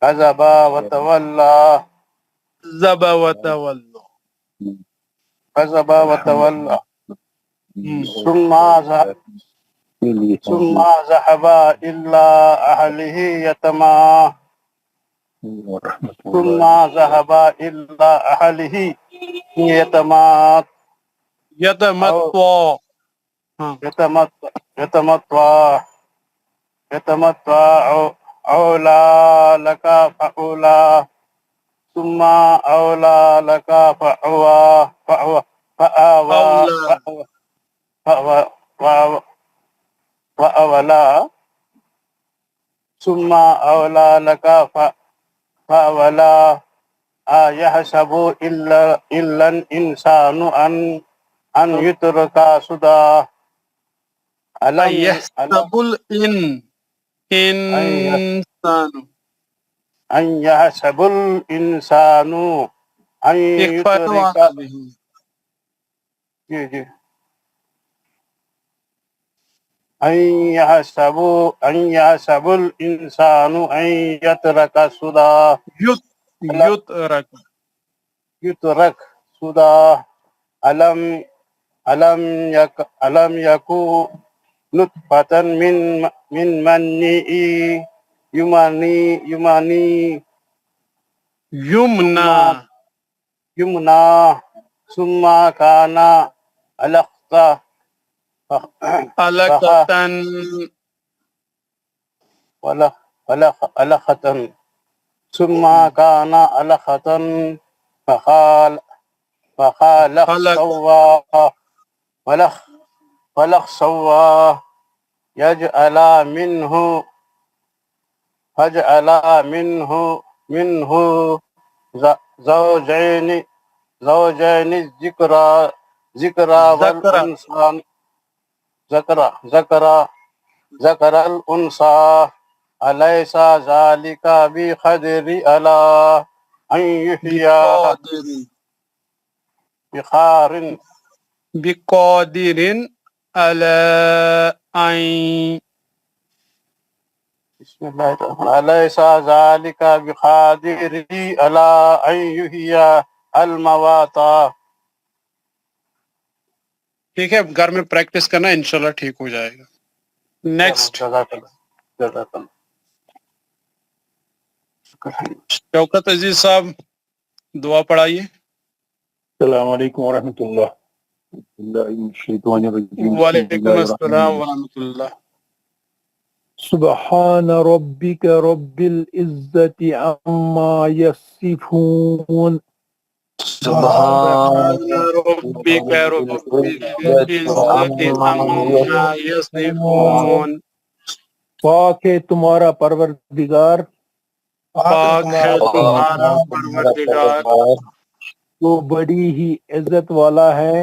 كذب وتولى. كذب وتولى. ثم ذهب إلى أهله يتمطى. أولى لك فأولى ثم أولى لك فأولى ثم أولى لك فأولى. أيحسب إلا الإنسان أن يترك سدى. يحسب الإنسان أن يحسب الإنسان أن يترك جی أن يحسب الإنسان أن يترك سدى يترك سدى ألم يكن نطفة من مني يمنى ثم كان علقة علقة ثم كان علقة فخلق سوى يجعل منه زوجين ذكر والأنثى ذكر الأنثى أليس ذلك بقدر على أن يحيي بقادر على أن بسم الله الرحمن الرحيم أليس ذلك بقادر على أن يحيي الموتى. ٹھیک ہے، گھر میں پریکٹس کرنا، انشاءاللہ ٹھیک ہو جائے گا. نیکسٹ شوکت عزیز صاحب دعا پڑھائیے. السلام علیکم ورحمۃ اللہ. وعلیکم السلام ورحمۃ اللہ. سبحان ربک رب العزت عما یصفون. سبحان ربک رب العزت عما یصفون. پاک ہے تمہارا پروردگار، پاک ہے تمہارا پروردگار، وہ بڑی ہی عزت والا ہے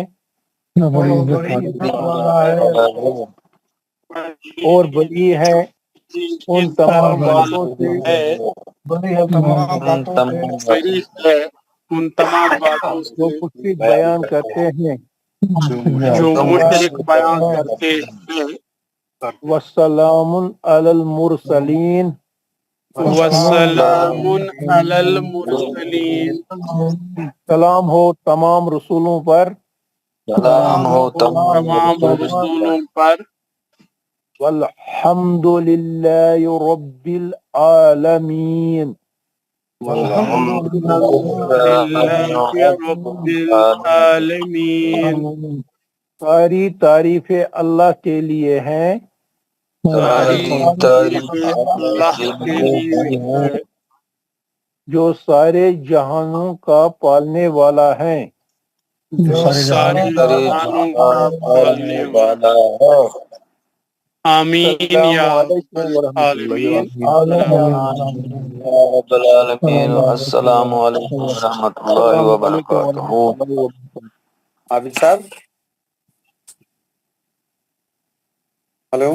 اور بڑی ہے ان تمام باتوں سے، بڑی ہے ان تمام باتوں سے جو مشرک بیان کرتے ہیں. جو مشرک بیان کرتے ہیں. والسلام علی المرسلین. والسلام علی المرسلین. سلام ہو تمام رسولوں پر. سلام ہو تمام رسولوں پر. والحمد للہ رب العالمین. والحمد للہ رب العالمین. ساری تعریفیں اللہ کے لیے ہیں، ساری تعریفیں اللہ کے لیے ہے جو سارے جہانوں کا پالنے والا ہے. جو سارے جہانوں کا پالنے والا ہے. آمین یا رب العالمین. رب العالمین. السلام علیکم ورحمۃ اللہ وبرکاتہ. عابد صاحب ہلو.